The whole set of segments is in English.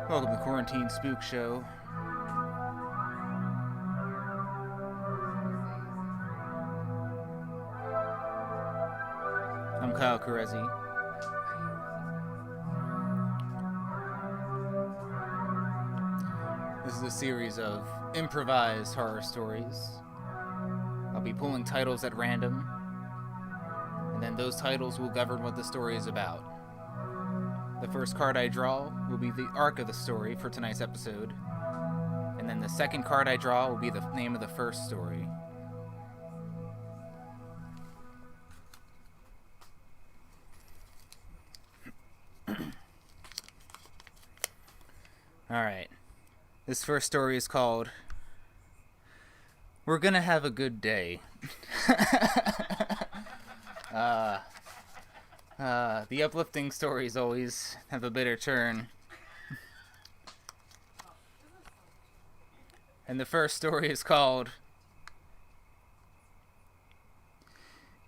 Welcome to Quarantine Spook Show. I'm Kyle Kerezsi. This is a series of improvised horror stories. I'll be pulling titles at random, and then those titles will govern what the story is about. The first card I draw will be the arc of the story for tonight's episode, and then the second card I draw will be the name of the first story. Alright, this first story is called We're Gonna Have a Good Day. The uplifting stories always have a bitter turn. And the first story is called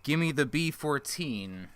Gimme the B14.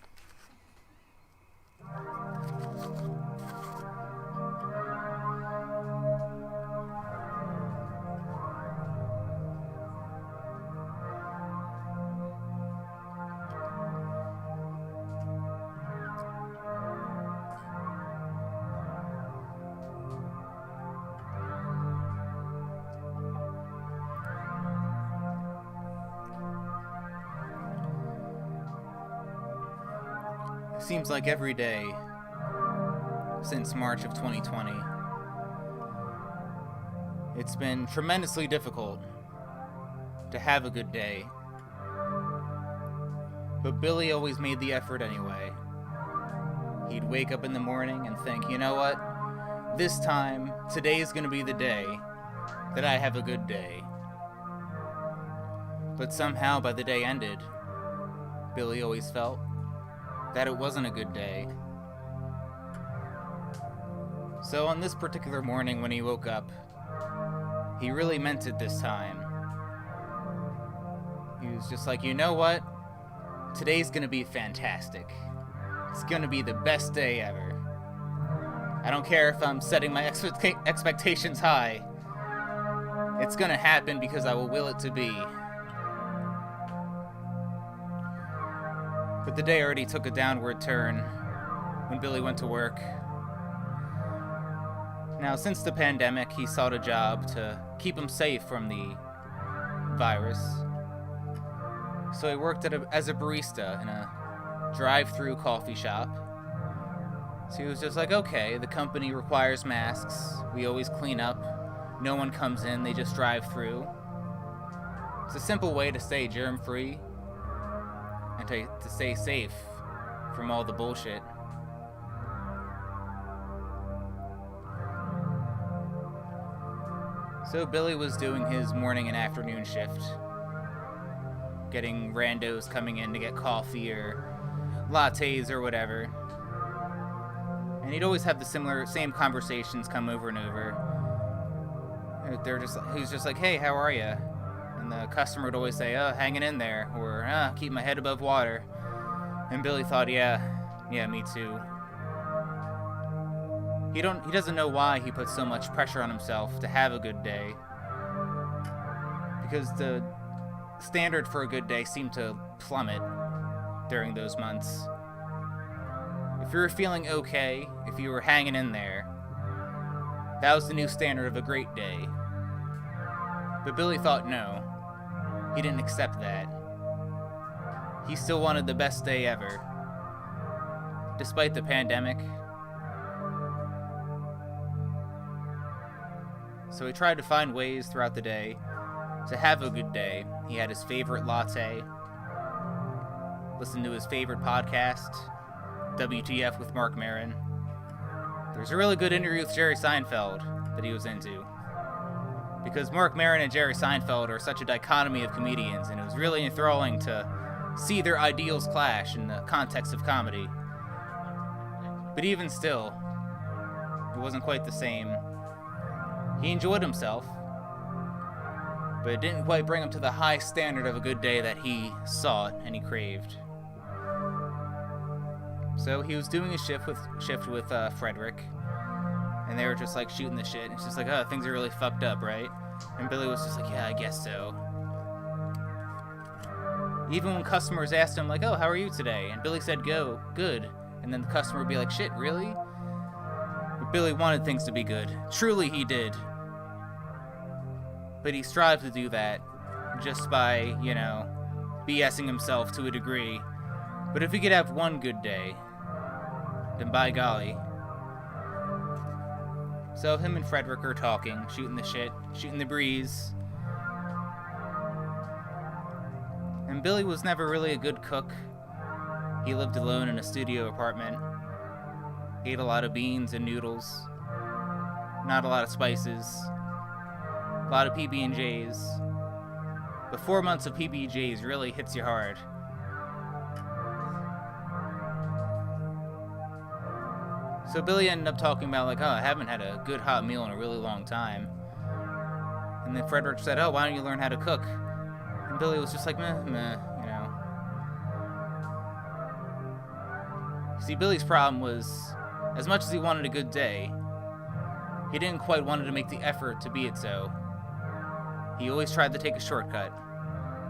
Seems like every day since March of 2020, it's been tremendously difficult to have a good day. But Billy always made the effort anyway. He'd wake up in the morning and think, you know what? This time, today's gonna be the day that I have a good day. But somehow by the day ended, Billy always felt that it wasn't a good day. So on this particular morning when he woke up, he really meant it this time. He was just like, you know what? Today's gonna be fantastic. It's gonna be the best day ever. I don't care if I'm setting my expectations high. It's gonna happen because I will will it to be. But the day already took a downward turn when Billy went to work. Now, since the pandemic, he sought a job to keep him safe from the virus. So he worked as a barista in a drive-through coffee shop. So he was just like, okay, the company requires masks. We always clean up. No one comes in, they just drive through. It's a simple way to stay germ-free and to stay safe from all the bullshit. So Billy was doing his morning and afternoon shift, getting randos coming in to get coffee or lattes or whatever. And he'd always have the same conversations come over and over. He was just like, hey, how are you? And the customer would always say, oh, hanging in there, or keep my head above water. And Billy thought, yeah, me too. He doesn't know why he put so much pressure on himself to have a good day. Because the standard for a good day seemed to plummet during those months. If you were feeling okay, if you were hanging in there, that was the new standard of a great day. But Billy thought no. He didn't accept that. He still wanted the best day ever, despite the pandemic. So he tried to find ways throughout the day to have a good day. He had his favorite latte, listened to his favorite podcast, WTF with Mark Maron. There's a really good interview with Jerry Seinfeld that he was into, because Mark Maron and Jerry Seinfeld are such a dichotomy of comedians, and it was really enthralling to see their ideals clash in the context of comedy. But even still, it wasn't quite the same. He enjoyed himself, but it didn't quite bring him to the high standard of a good day that he sought and he craved. So he was doing a shift with Frederick, And they were just like shooting the shit. It's just like, oh, things are really fucked up, right? And Billy was just like, yeah, I guess so. Even when customers asked him, like, oh, how are you today? And Billy said, good. And then the customer would be like, shit, really? But Billy wanted things to be good. Truly he did. But he strived to do that just by, BSing himself to a degree. But if he could have one good day, then by golly. So him and Frederick are talking, shooting the shit, shooting the breeze. And Billy was never really a good cook. He lived alone in a studio apartment. Ate a lot of beans and noodles. Not a lot of spices. A lot of PB&Js. But 4 months of PB&Js really hits you hard. So Billy ended up talking about, like, oh, I haven't had a good hot meal in a really long time. And then Frederick said, oh, why don't you learn how to cook? And Billy was just like, meh. See, Billy's problem was, as much as he wanted a good day, he didn't quite want to make the effort to be it so. He always tried to take a shortcut,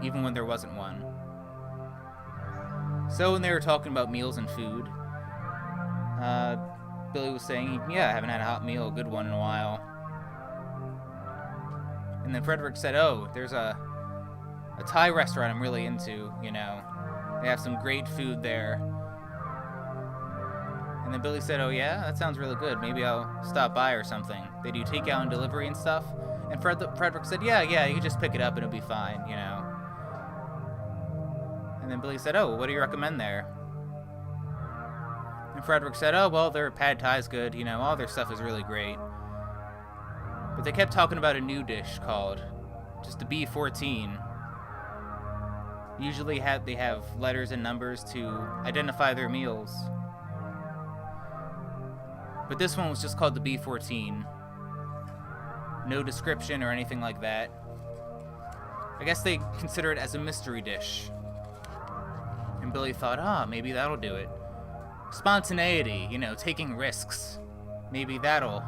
even when there wasn't one. So when they were talking about meals and food, Billy was saying, yeah, I haven't had a hot meal, a good one in a while. And then Frederick said, oh, there's a Thai restaurant I'm really into, They have some great food there. And then Billy said, oh yeah, that sounds really good. Maybe I'll stop by or something. They do takeout and delivery and stuff. And Frederick said, yeah, you can just pick it up and it'll be fine, And then Billy said, oh, what do you recommend there? And Frederick said, oh, well, their pad thai's good, all their stuff is really great. But they kept talking about a new dish called just the B14. Usually they have letters and numbers to identify their meals. But this one was just called the B14. No description or anything like that. I guess they consider it as a mystery dish. And Billy thought, maybe that'll do it. Spontaneity, taking risks. Maybe that'll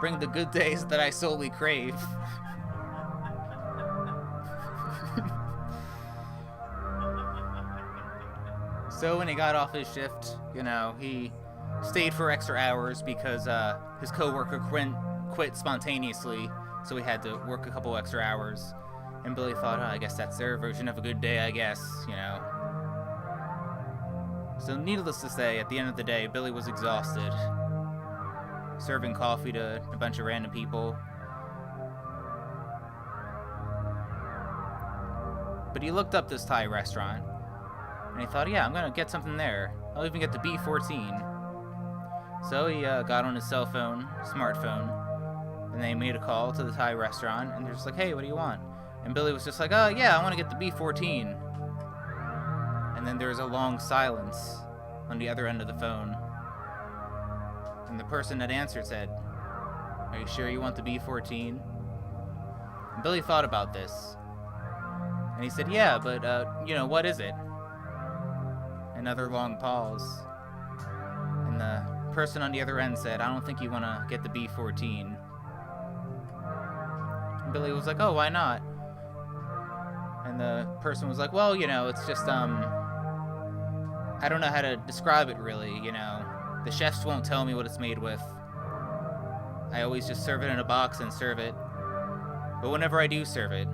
bring the good days that I solely crave. So when he got off his shift, he stayed for extra hours because his coworker quit spontaneously, so he had to work a couple extra hours. And Billy thought, I guess that's their version of a good day, I guess, So needless to say, at the end of the day, Billy was exhausted, serving coffee to a bunch of random people. But he looked up this Thai restaurant, and he thought, yeah, I'm gonna get something there. I'll even get the B14. So he got on his smartphone, and they made a call to the Thai restaurant, and they're just like, hey, what do you want? And Billy was just like, oh, yeah, I want to get the B14. And then there was a long silence on the other end of the phone. And the person that answered said, are you sure you want the B14? And Billy thought about this. And he said, yeah, but, what is it? Another long pause. And the person on the other end said, I don't think you want to get the B14. And Billy was like, oh, why not? And the person was like, well, it's just, I don't know how to describe it really, The chefs won't tell me what it's made with. I always just serve it in a box and serve it. But whenever I do serve it,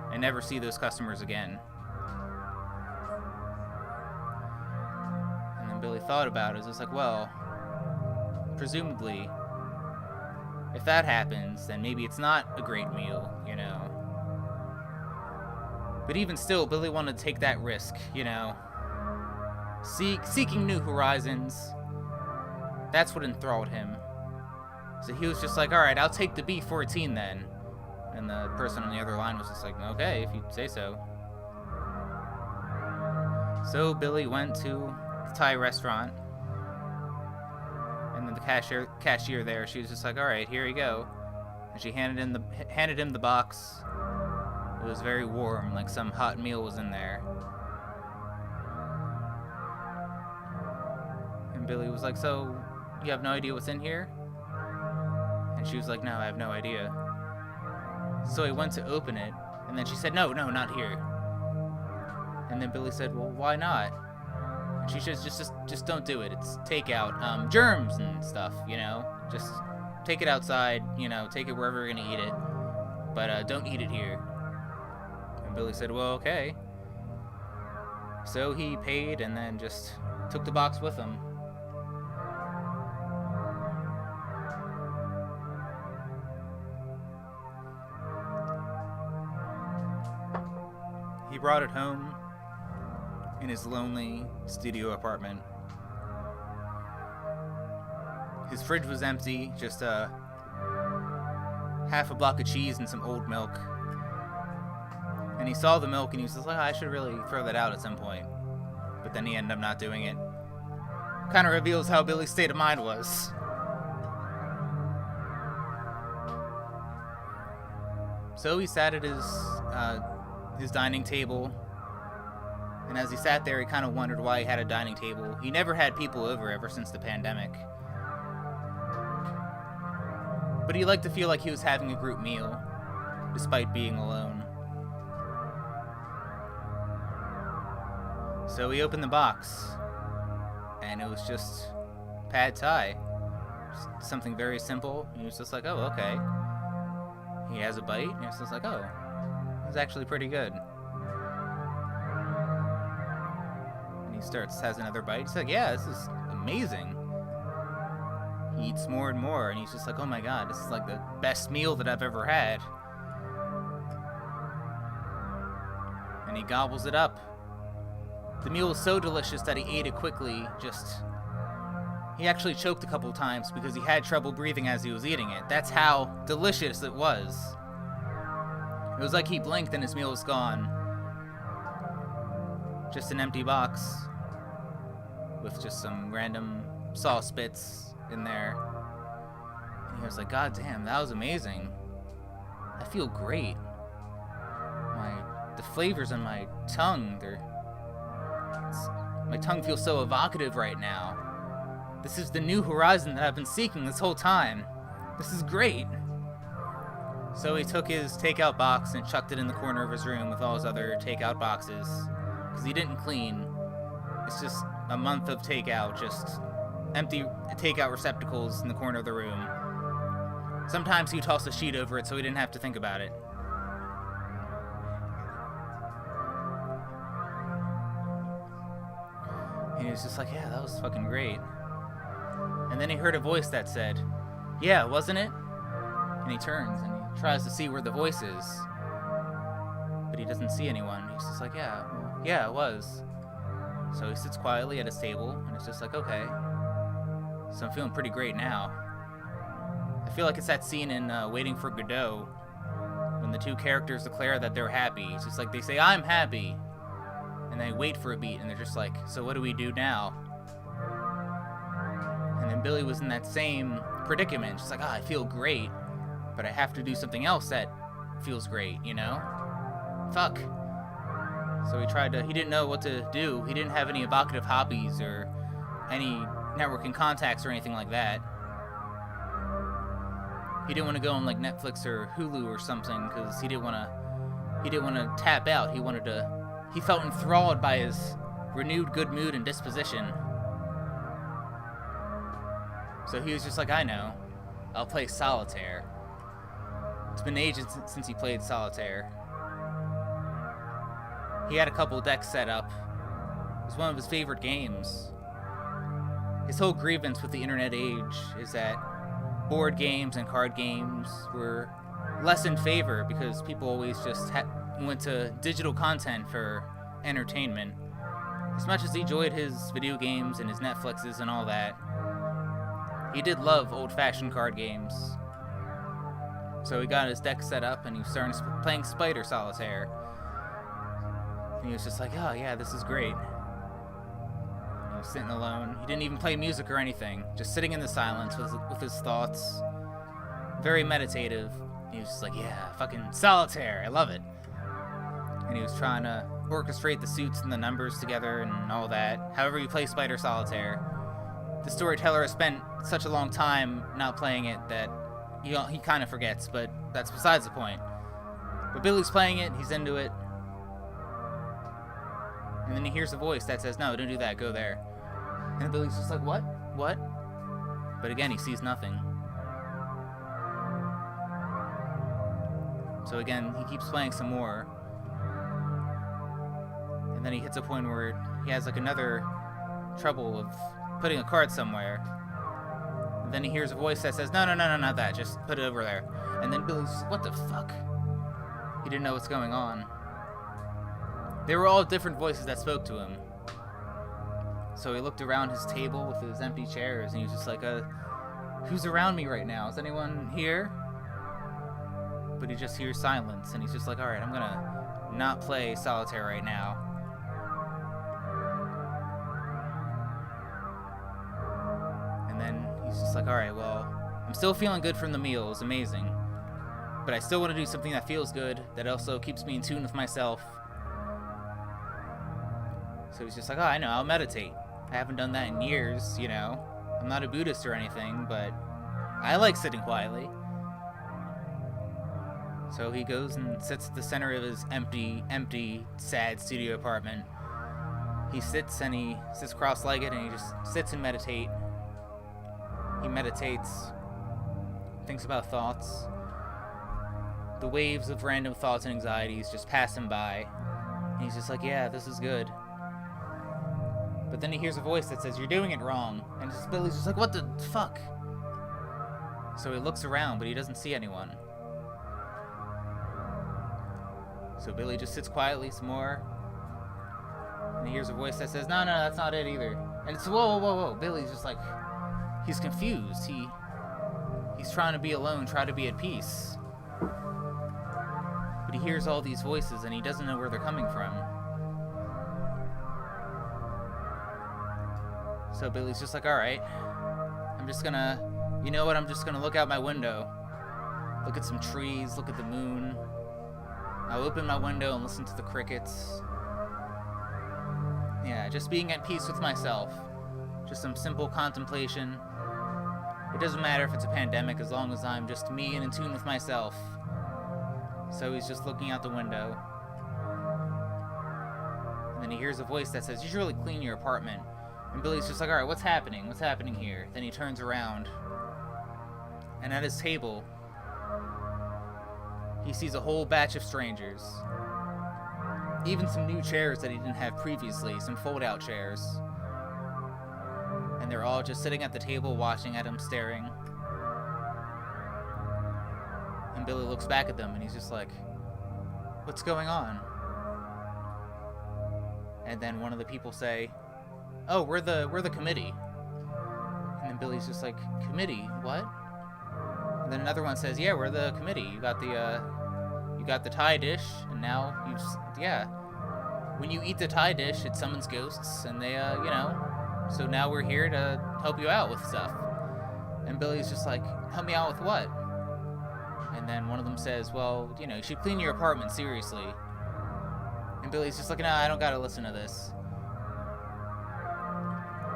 I never see those customers again. And then Billy thought about it. It was like, well, presumably, if that happens, then maybe it's not a great meal, But even still, Billy wanted to take that risk, Seeking new horizons. That's what enthralled him. So he was just like, alright, I'll take the B14 then. And the person on the other line was just like, okay, if you say so. So Billy went to the Thai restaurant. And then the cashier there, she was just like, alright, here you go. And she handed him the box. It was very warm, like some hot meal was in there. And Billy was like, so, you have no idea what's in here? And she was like, no, I have no idea. So he went to open it, and then she said, no, not here. And then Billy said, well, why not? And she says, just don't do it. It's takeout. Germs and stuff, you know? Just take it outside, you know, take it wherever you're gonna eat it. But don't eat it here. And Billy said, well, okay. So he paid and then just took the box with him. He brought it home in his lonely studio apartment. His fridge was empty, just half a block of cheese and some old milk. And he saw the milk and he was just like, I should really throw that out at some point. But then he ended up not doing it. Kind of reveals how Billy's state of mind was. So he sat at his dining table, and as he sat there, he kind of wondered why he had a dining table. He never had people over ever since the pandemic. But he liked to feel like he was having a group meal, despite being alone. So he opened the box, and it was just pad thai. Just something very simple. He was just like, oh, okay. He has a bite, and he was just like, oh, it's actually pretty good. And he has another bite. He's like, yeah, this is amazing. He eats more and more, and he's just like, oh my god, this is like the best meal that I've ever had. And he gobbles it up. The meal was so delicious that he ate it quickly, he actually choked a couple times because he had trouble breathing as he was eating it. That's how delicious it was. It was like he blinked and his meal was gone. Just an empty box with just some random sauce bits in there. And he was like, god damn, that was amazing. I feel great. The flavors on my tongue, my tongue feels so evocative right now. This is the new horizon that I've been seeking this whole time. This is great. So he took his takeout box and chucked it in the corner of his room with all his other takeout boxes. Because he didn't clean. It's just a month of takeout, just empty takeout receptacles in the corner of the room. Sometimes he tossed a sheet over it so he didn't have to think about it. And he was just like, yeah, that was fucking great. And then he heard a voice that said, yeah, wasn't it? And he turns and he tries to see where the voice is. But he doesn't see anyone. He's just like, yeah, it was. So he sits quietly at his table and it's just like, okay. So I'm feeling pretty great now. I feel like it's that scene in Waiting for Godot when the two characters declare that they're happy. It's just like they say, I'm happy. And they wait for a beat, and they're just like, so what do we do now? And then Billy was in that same predicament. Just like, I feel great, but I have to do something else that feels great, you know? Fuck. So he didn't know what to do. He didn't have any evocative hobbies or any networking contacts or anything like that. He didn't want to go on like Netflix or Hulu or something because he didn't want to tap out. He felt enthralled by his renewed good mood and disposition. So he was just like, I know. I'll play solitaire. It's been ages since he played solitaire. He had a couple decks set up. It was one of his favorite games. His whole grievance with the internet age is that board games and card games were less in favor because people always just went to digital content for entertainment. As much as he enjoyed his video games and his Netflixes and all that, he did love old-fashioned card games. So he got his deck set up and he started playing Spider Solitaire. And he was just like, oh yeah, this is great. He was sitting alone. He didn't even play music or anything. Just sitting in the silence with his thoughts. Very meditative. He was just like, yeah, fucking solitaire, I love it. And he was trying to orchestrate the suits and the numbers together and all that. However you play Spider Solitaire. The storyteller has spent such a long time not playing it that he kind of forgets, but that's besides the point. But Billy's playing it, he's into it. And then he hears a voice that says, no, don't do that, go there. And Billy's just like, what? What? But again, he sees nothing. So again, he keeps playing some more. And then he hits a point where he has like another trouble of putting a card somewhere. And then he hears a voice that says, no, not that, just put it over there. And then Billy's just, what the fuck? He didn't know what's going on. They were all different voices that spoke to him. So he looked around his table with his empty chairs, and he was just like, who's around me right now? Is anyone here? But he just hears silence, and he's just like, alright, I'm gonna not play solitaire right now. And then he's just like, alright, well, I'm still feeling good from the meal, it was amazing. But I still want to do something that feels good, that also keeps me in tune with myself. So he's just like, oh, I know, I'll meditate. I haven't done that in years, you know. I'm not a Buddhist or anything, but I like sitting quietly. So he goes and sits at the center of his empty, sad studio apartment. He sits cross-legged, and he just sits and meditates. He meditates, thinks about thoughts. The waves of random thoughts and anxieties just pass him by. And he's just like, yeah, this is good. But then he hears a voice that says, you're doing it wrong. And Billy's just like, what the fuck? So he looks around, but he doesn't see anyone. So Billy just sits quietly some more. And he hears a voice that says, no, that's not it either. And it's, whoa. Billy's just like, he's confused. He's trying to be alone, try to be at peace. But he hears all these voices, and he doesn't know where they're coming from. So Billy's just like, alright, I'm just gonna look out my window. Look at some trees, look at the moon. I'll open my window and listen to the crickets. Yeah, just being at peace with myself. Just some simple contemplation. It doesn't matter if it's a pandemic as long as I'm just me and in tune with myself. So he's just looking out the window. And then he hears a voice that says, you should really clean your apartment. And Billy's just like, alright, what's happening? What's happening here? Then he turns around. And at his table, he sees a whole batch of strangers. Even some new chairs that he didn't have previously, some fold-out chairs. And they're all just sitting at the table watching at him, staring. And Billy looks back at them and he's just like, what's going on? And then one of the people say, oh, we're the committee. And then Billy's just like, committee? What? And then another one says, yeah, we're the committee. You got the Thai dish, and now when you eat the Thai dish, it summons ghosts, and they, so now we're here to help you out with stuff. And Billy's just like, help me out with what? And then one of them says, well, you should clean your apartment, seriously. And Billy's just like, no, I don't gotta listen to this.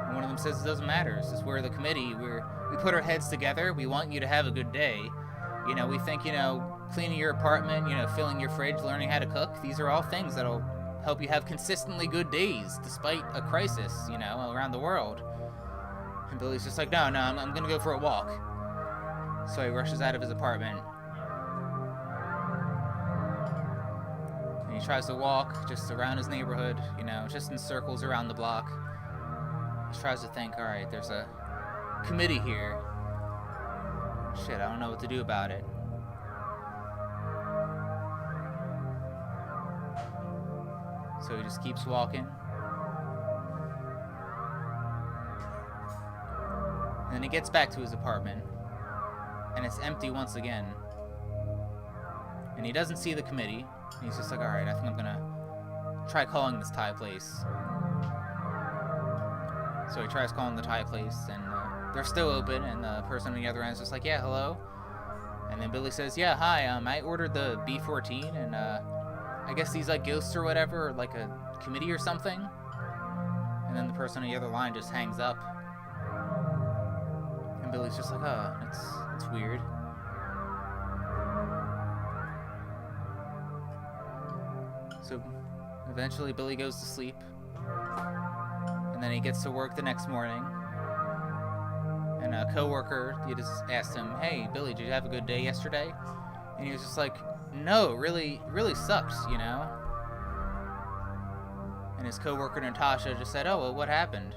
And one of them says, it doesn't matter, it's just we're the committee, we put our heads together, we want you to have a good day. We think, cleaning your apartment, filling your fridge, learning how to cook, these are all things that'll help you have consistently good days, despite a crisis, around the world. And Billy's just like, no, I'm gonna go for a walk. So he rushes out of his apartment. And he tries to walk just around his neighborhood, just in circles around the block. He tries to think, alright, there's a committee here. Shit, I don't know what to do about it. So he just keeps walking. And then he gets back to his apartment. And it's empty once again. And he doesn't see the committee. And he's just like, alright, I think I'm gonna try calling this Thai place. So he tries calling the Thai place, and they're still open, and the person on the other end is just like, yeah, hello? And then Billy says, yeah, hi, I ordered the B14, and I guess these like ghosts or whatever, or like a committee or something. And then the person on the other line just hangs up. And Billy's just like, oh, it's weird. So eventually Billy goes to sleep. And then he gets to work the next morning. And a coworker, he just asked him, "Hey, Billy, did you have a good day yesterday?" And he was just like, "No, really sucked, you know?" And his coworker Natasha just said, "Oh, well, what happened?"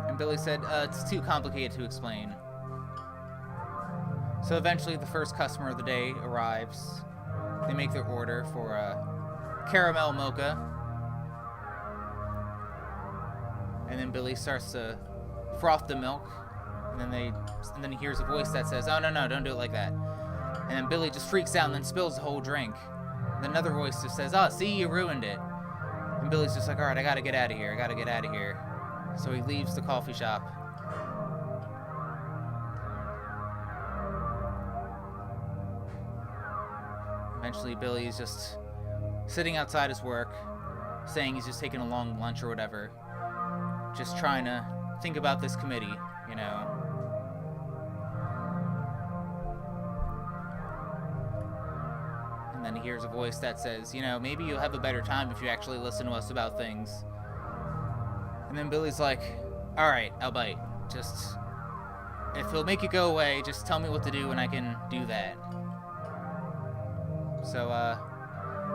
And Billy said, "It's too complicated to explain." So eventually the first customer of the day arrives. They make their order for a caramel mocha. And then Billy starts to froth the milk. And then he hears a voice that says, "Oh, no, don't do it like that." And then Billy just freaks out and then spills the whole drink. And another voice just says, "Oh, see, you ruined it." And Billy's just like, "All right, I gotta get out of here. So he leaves the coffee shop. Eventually, Billy is just sitting outside his work, saying he's just taking a long lunch or whatever. Just trying to think about this committee, you know. And then he hears a voice that says, "You know, maybe you'll have a better time if you actually listen to us about things." And then Billy's like, "All right, I'll bite. Just, if it'll make it go away, just tell me what to do and I can do that." So,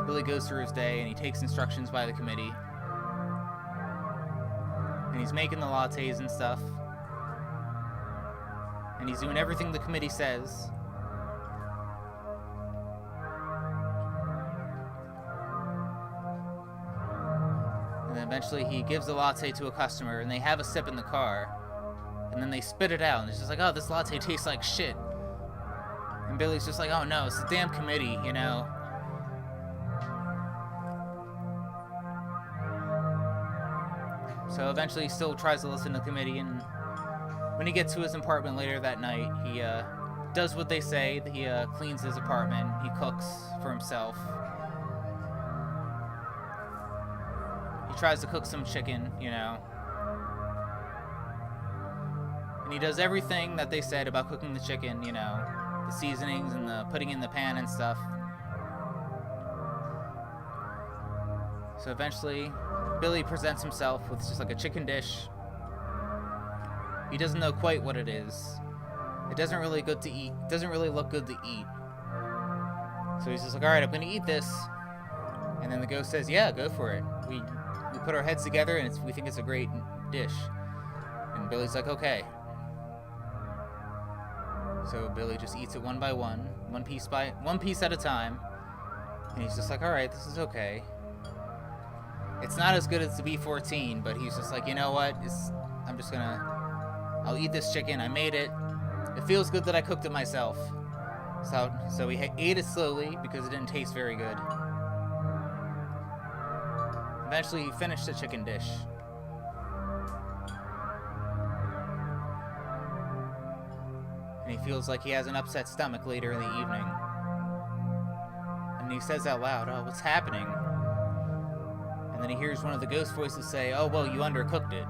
Billy goes through his day and he takes instructions by the committee. And he's making the lattes and stuff. And he's doing everything the committee says. And then eventually he gives the latte to a customer and they have a sip in the car. And then they spit it out and it's just like, "Oh, this latte tastes like shit." And Billy's just like, "Oh no, it's the damn committee, you know." So eventually he still tries to listen to the committee, and when he gets to his apartment later that night, he does what they say. He cleans his apartment, he cooks for himself. He tries to cook some chicken, you know. And he does everything that they said about cooking the chicken, you know. The seasonings and the putting in the pan and stuff. So eventually, Billy presents himself with just like a chicken dish. He doesn't know quite what it is. It doesn't really good to eat. Doesn't really look good to eat. So he's just like, "All right, I'm gonna eat this." And then the ghost says, "Yeah, go for it. We put our heads together and we think it's a great dish." And Billy's like, "Okay." So Billy just eats it one by one, one piece at a time. And he's just like, "All right, this is okay. It's not as good as the B-14, but he's just like, you know what? I'll eat this chicken. I made it. It feels good that I cooked it myself." So he ate it slowly because it didn't taste very good. Eventually, he finished the chicken dish. And he feels like he has an upset stomach later in the evening. And he says out loud, "Oh, what's happening?" And then he hears one of the ghost voices say, "Oh, well, you undercooked it."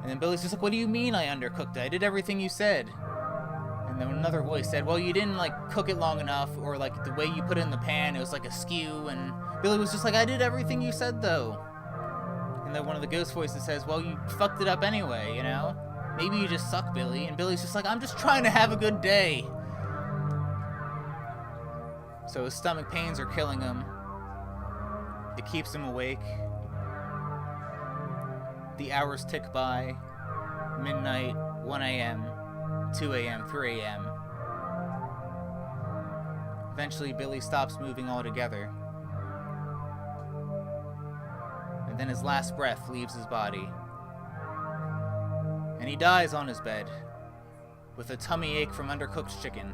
And then Billy's just like, "What do you mean I undercooked it? I did everything you said." And then another voice said, "Well, you didn't, like, cook it long enough, or, like, the way you put it in the pan, it was, like, askew." And Billy was just like, "I did everything you said, though." And then one of the ghost voices says, "Well, you fucked it up anyway, you know? Maybe you just suck, Billy." And Billy's just like, "I'm just trying to have a good day." So his stomach pains are killing him. It keeps him awake. The hours tick by. Midnight, 1 a.m., 2 a.m., 3 a.m. Eventually, Billy stops moving altogether. And then his last breath leaves his body. And he dies on his bed, with a tummy ache from undercooked chicken.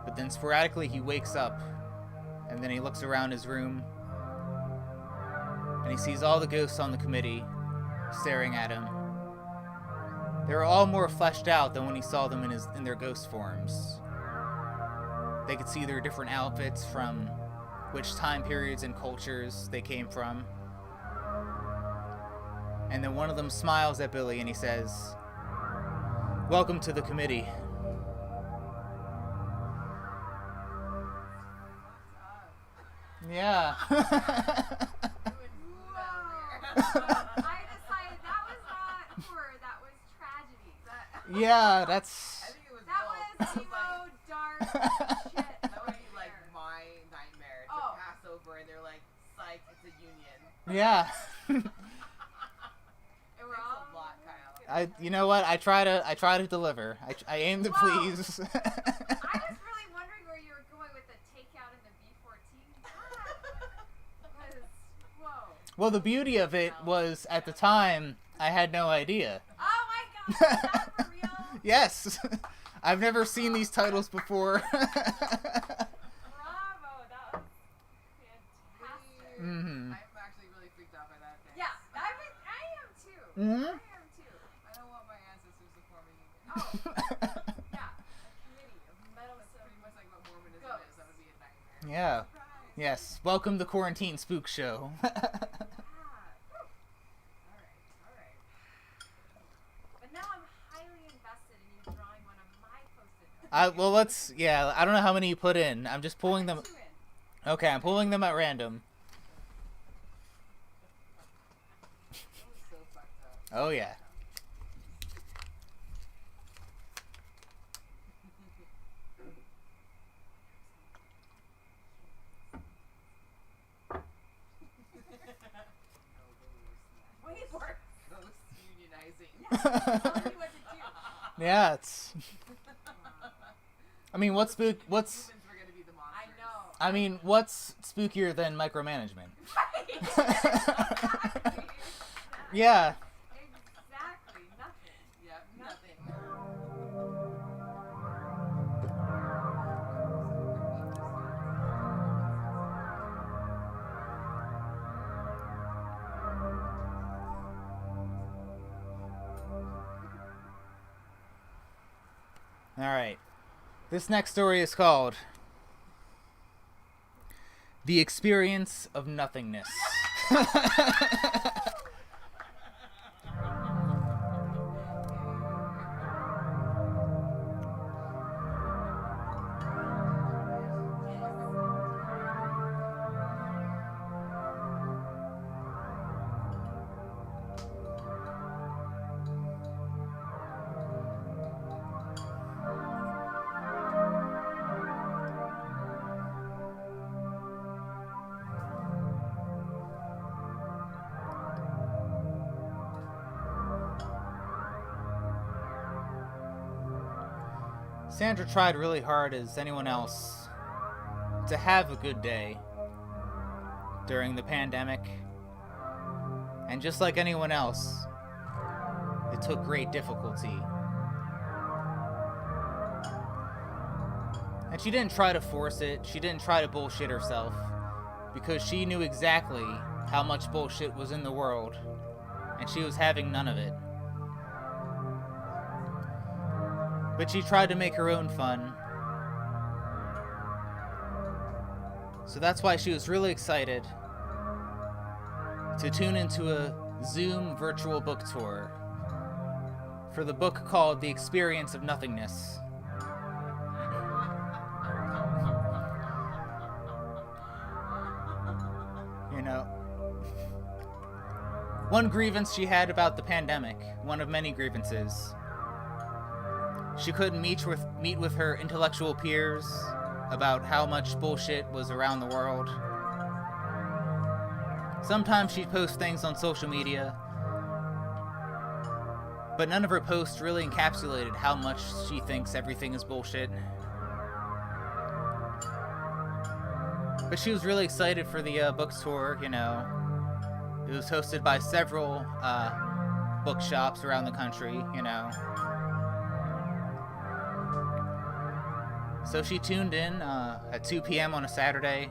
But then sporadically he wakes up, and then he looks around his room, and he sees all the ghosts on the committee staring at him. They were all more fleshed out than when he saw them in their ghost forms. They could see their different outfits, from which time periods and cultures they came from. And then one of them smiles at Billy and he says, "Welcome to the committee." Yeah. I decided that was not horror, that was tragedy. Yeah, that's... I think it was That both. was emo, dark shit. That would be like my nightmare. It's a Passover and they're like, psych, it's a union. Yeah. A lot, Kyle. You know what? I try to deliver. I aim to please. I was really wondering where you were going with the takeout and the B-14. Whoa. Well, the beauty of it was, at the time, I had no idea. Oh my god, is that for real? Yes. I've never seen these titles before. Bravo, that was fantastic. Mm-hmm. I'm actually really freaked out by that thing. Yeah, I am too. Mm-hmm. I am too. I don't want my ancestors to form a union. Oh, yeah, a committee of That's pretty much like what Mormonism Ghosts. is. That would be a nightmare. Yeah. Surprise. Yes. Welcome to Quarantine Spook Show. Alright. But now I'm highly invested in you drawing one of my Post-it notes. Well, let's... Yeah, I don't know how many you put in. I'm just pulling them... Two in. Okay, I'm pulling them at random. It was so fucked up. Oh, yeah. Way worse. Ghost unionizing. Telling me what to do. Yeah, it's... I mean, what's Humans were gonna be the I monsters. know. I mean, what's spookier than micromanagement? Right. Exactly. Yeah. Exactly. Nothing. Yep, nothing. All right. This next story is called The Experience of Nothingness. Sandra tried really hard as anyone else to have a good day during the pandemic. And just like anyone else, it took great difficulty. And she didn't try to force it, she didn't try to bullshit herself, because she knew exactly how much bullshit was in the world, and she was having none of it. But she tried to make her own fun. So that's why she was really excited to tune into a Zoom virtual book tour for the book called The Experience of Nothingness. You know, one grievance she had about the pandemic, one of many grievances. She couldn't meet with her intellectual peers about how much bullshit was around the world. Sometimes she'd post things on social media, but none of her posts really encapsulated how much she thinks everything is bullshit. But she was really excited for the book tour, you know. It was hosted by several bookshops around the country, you know. So she tuned in at 2 p.m. on a Saturday.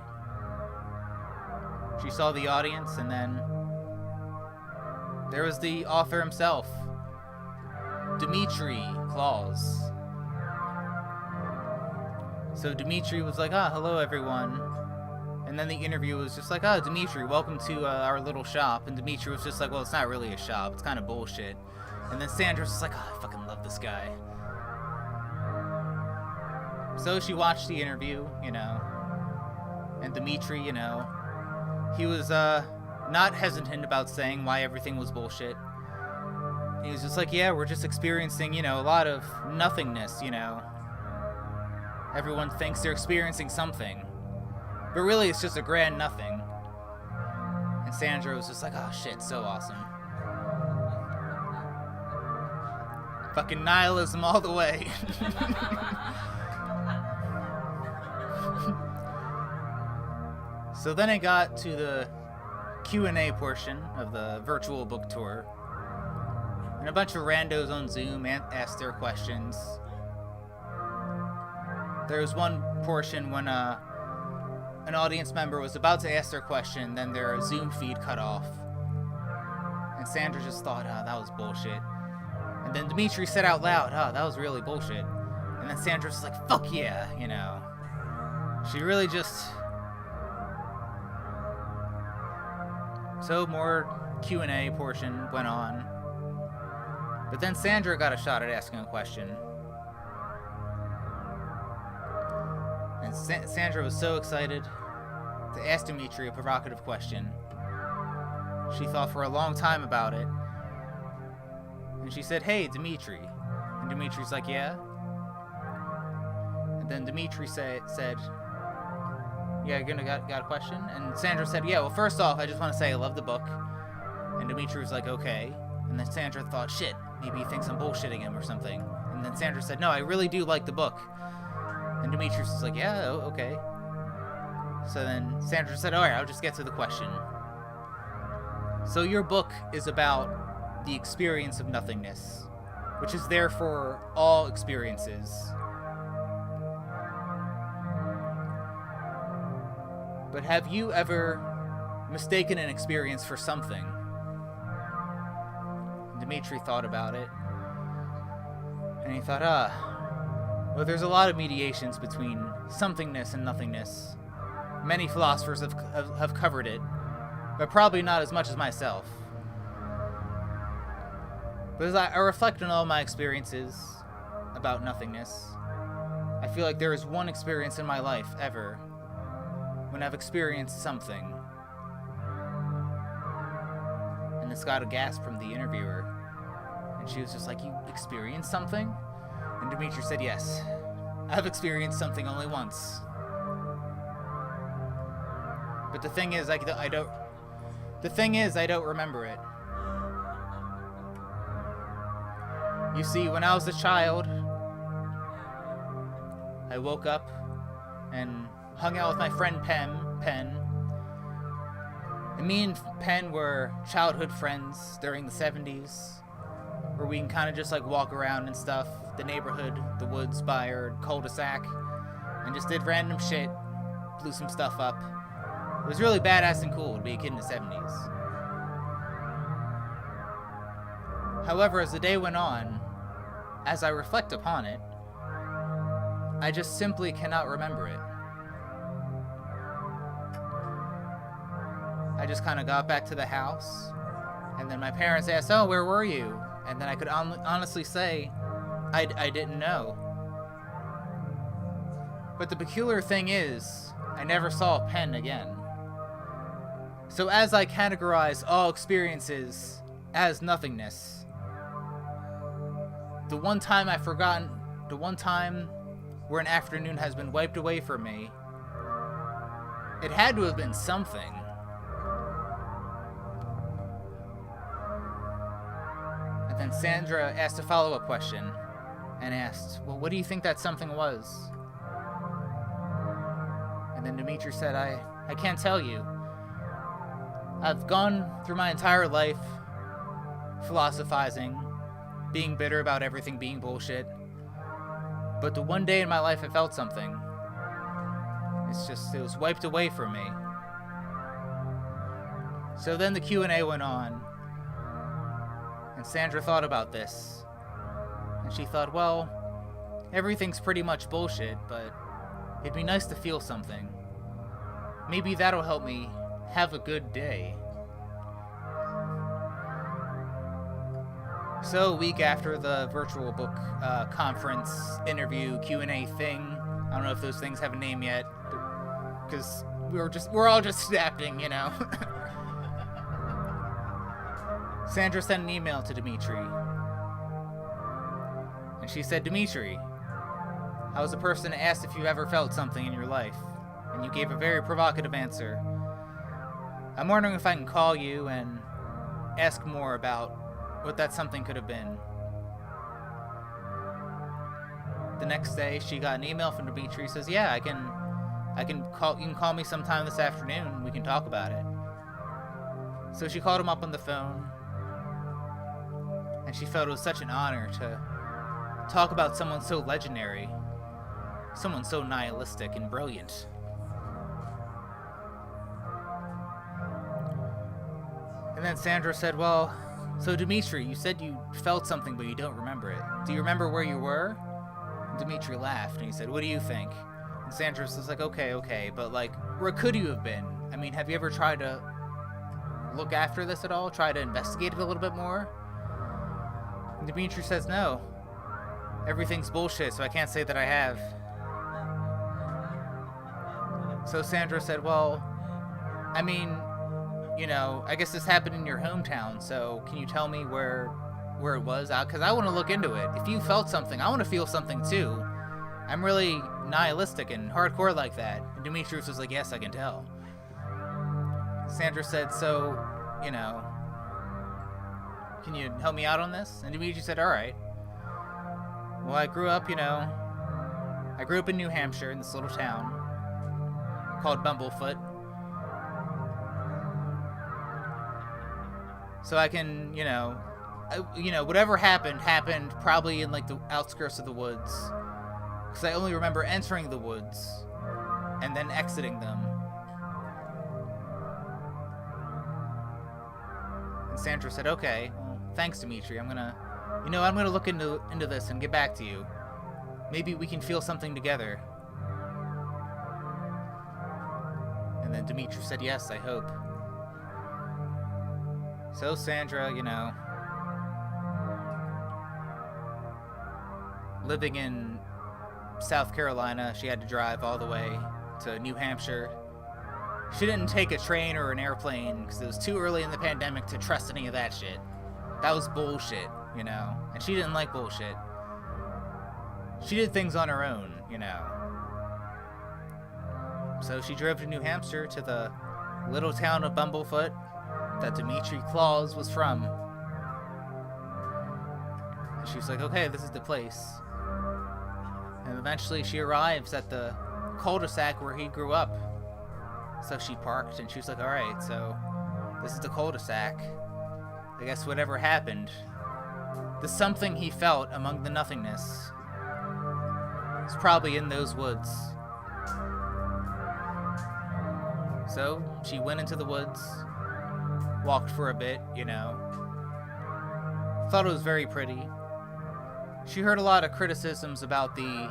She saw the audience, and then there was the author himself, Dimitri Claus. So Dimitri was like, hello everyone. And then the interview was just like, Dimitri, welcome to our little shop. And Dimitri was just like, well, it's not really a shop, it's kind of bullshit. And then Sandra's just like, I fucking love this guy. So she watched the interview, you know. And Dimitri, he was not hesitant about saying why everything was bullshit. He was just like, yeah, we're just experiencing, a lot of nothingness, Everyone thinks they're experiencing something, but really it's just a grand nothing. And Sandra was just like, oh shit, so awesome. Fucking nihilism all the way. So then it got to the Q&A portion of the virtual book tour. And a bunch of randos on Zoom asked their questions. There was one portion when an audience member was about to ask their question, then their Zoom feed cut off. And Sandra just thought, oh, that was bullshit. And then Dimitri said out loud, oh, that was really bullshit. And then Sandra was like, fuck yeah, She really just... So more Q&A portion went on. But then Sandra got a shot at asking a question. And Sandra was so excited to ask Dimitri a provocative question. She thought for a long time about it. And she said, hey, Dimitri. And Dimitri's like, yeah? And then Dimitri said, yeah, you got a question? And Sandra said, yeah, well, first off, I just want to say I love the book. And Dimitri was like, okay. And then Sandra thought, shit, maybe he thinks I'm bullshitting him or something. And then Sandra said, no, I really do like the book. And Dimitri was like, yeah, okay. So then Sandra said, all right, I'll just get to the question. So your book is about the experience of nothingness, which is there for all experiences. But have you ever mistaken an experience for something? Dimitri thought about it. And he thought, well, there's a lot of mediations between somethingness and nothingness. Many philosophers have covered it, but probably not as much as myself. But as I reflect on all my experiences about nothingness, I feel like there is one experience in my life ever when I've experienced something. And this got a gasp from the interviewer. And she was just like, you experienced something? And Dimitri said, yes. I've experienced something only once. But the thing is, I don't remember it. You see, when I was a child, I woke up and hung out with my friend Penn. And me and Penn were childhood friends during the 70s, where we can kind of just like walk around and stuff, the neighborhood, the woods by our cul-de-sac, and just did random shit, blew some stuff up. It was really badass and cool to be a kid in the 70s. However, as the day went on, as I reflect upon it, I just simply cannot remember it. I just kind of got back to the house, and then my parents asked, oh, where were you? And then I could honestly say, I didn't know. But the peculiar thing is, I never saw Penn again. So as I categorize all experiences as nothingness, the one time I've forgotten, the one time where an afternoon has been wiped away from me, it had to have been something. And then Sandra asked a follow-up question and asked, well, what do you think that something was? And then Dimitri said, I can't tell you. I've gone through my entire life philosophizing, being bitter about everything being bullshit. But the one day in my life I felt something. It was wiped away from me. So then the Q&A went on. And Sandra thought about this. And she thought, well, everything's pretty much bullshit, but it'd be nice to feel something. Maybe that'll help me have a good day. So a week after the virtual book conference interview Q&A thing, I don't know if those things have a name yet, because we're all just snapping, you know. Sandra sent an email to Dimitri. And she said, Dimitri, I was the person that asked if you ever felt something in your life, and you gave a very provocative answer. I'm wondering if I can call you and ask more about what that something could have been. The next day, she got an email from Dimitri. Says, "Yeah, I can call. You can call me sometime this afternoon. We can talk about it." So she called him up on the phone, and she felt it was such an honor to talk about someone so legendary, someone so nihilistic and brilliant. And then Sandra said, "Well, so Dimitri, you said you felt something, but you don't remember it. Do you remember where you were?" And Dimitri laughed, and he said, "What do you think?" And Sandra was like, okay, but like, where could you have been? I mean, have you ever tried to look after this at all? Try to investigate it a little bit more? And Dimitri says, "No. Everything's bullshit, so I can't say that I have." So Sandra said, "Well, I mean, you know, I guess this happened in your hometown, so can you tell me where it was? Because I want to look into it. If you felt something, I want to feel something too. I'm really nihilistic and hardcore like that." And Demetrius was like, "Yes, I can tell." Sandra said, "So, you know, can you help me out on this?" And Demetrius said, "All right. Well, I grew up in New Hampshire in this little town called Bumblefoot. So I can, whatever happened probably in like the outskirts of the woods. Because I only remember entering the woods and then exiting them." And Sandra said, "Okay, well, thanks, Dimitri. I'm gonna look into this and get back to you. Maybe we can feel something together." And then Dimitri said, "Yes, I hope." So Sandra, living in South Carolina, she had to drive all the way to New Hampshire. She didn't take a train or an airplane because it was too early in the pandemic to trust any of that shit. That was bullshit, and she didn't like bullshit. She did things on her own, So she drove to New Hampshire to the little town of Bumblefoot that Dimitri Claus was from. And she was like, "Okay, this is the place." And eventually she arrives at the cul-de-sac where he grew up. So she parked and she was like, "All right, so this is the cul-de-sac. I guess whatever happened, the something he felt among the nothingness is probably in those woods." So she went into the woods, walked for a bit, thought it was very pretty. She heard a lot of criticisms about the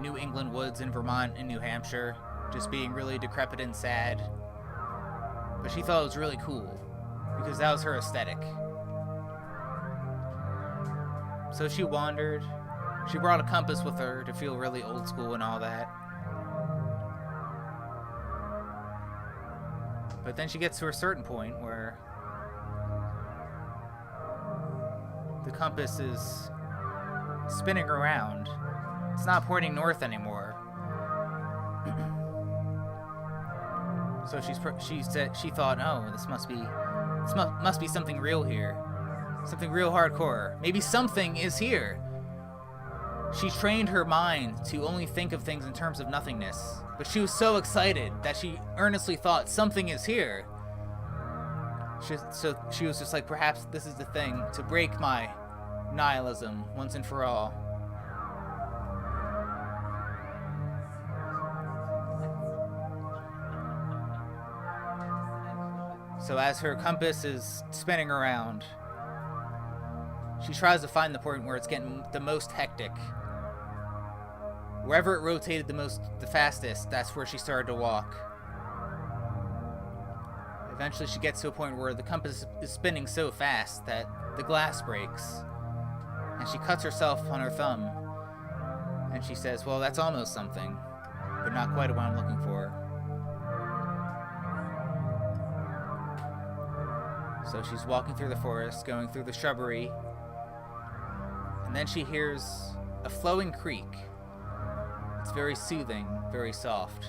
New England woods in Vermont and New Hampshire just being really decrepit and sad. But she thought it was really cool because that was her aesthetic. So she wandered. She brought a compass with her to feel really old school and all that. But then she gets to a certain point where the compass is spinning around. It's not pointing north anymore. So she thought, "Oh, this must be something real here. Something real hardcore. Maybe something is here." She trained her mind to only think of things in terms of nothingness. But she was so excited that she earnestly thought something is here. So she was just like, perhaps this is the thing to break my nihilism once and for all. So as her compass is spinning around, she tries to find the point where it's getting the most hectic. Wherever it rotated the fastest, that's where she started to walk. Eventually she gets to a point where the compass is spinning so fast that the glass breaks. And she cuts herself on her thumb. And she says, "Well, that's almost something, but not quite what I'm looking for." So she's walking through the forest, going through the shrubbery, and then she hears a flowing creek. It's very soothing, very soft.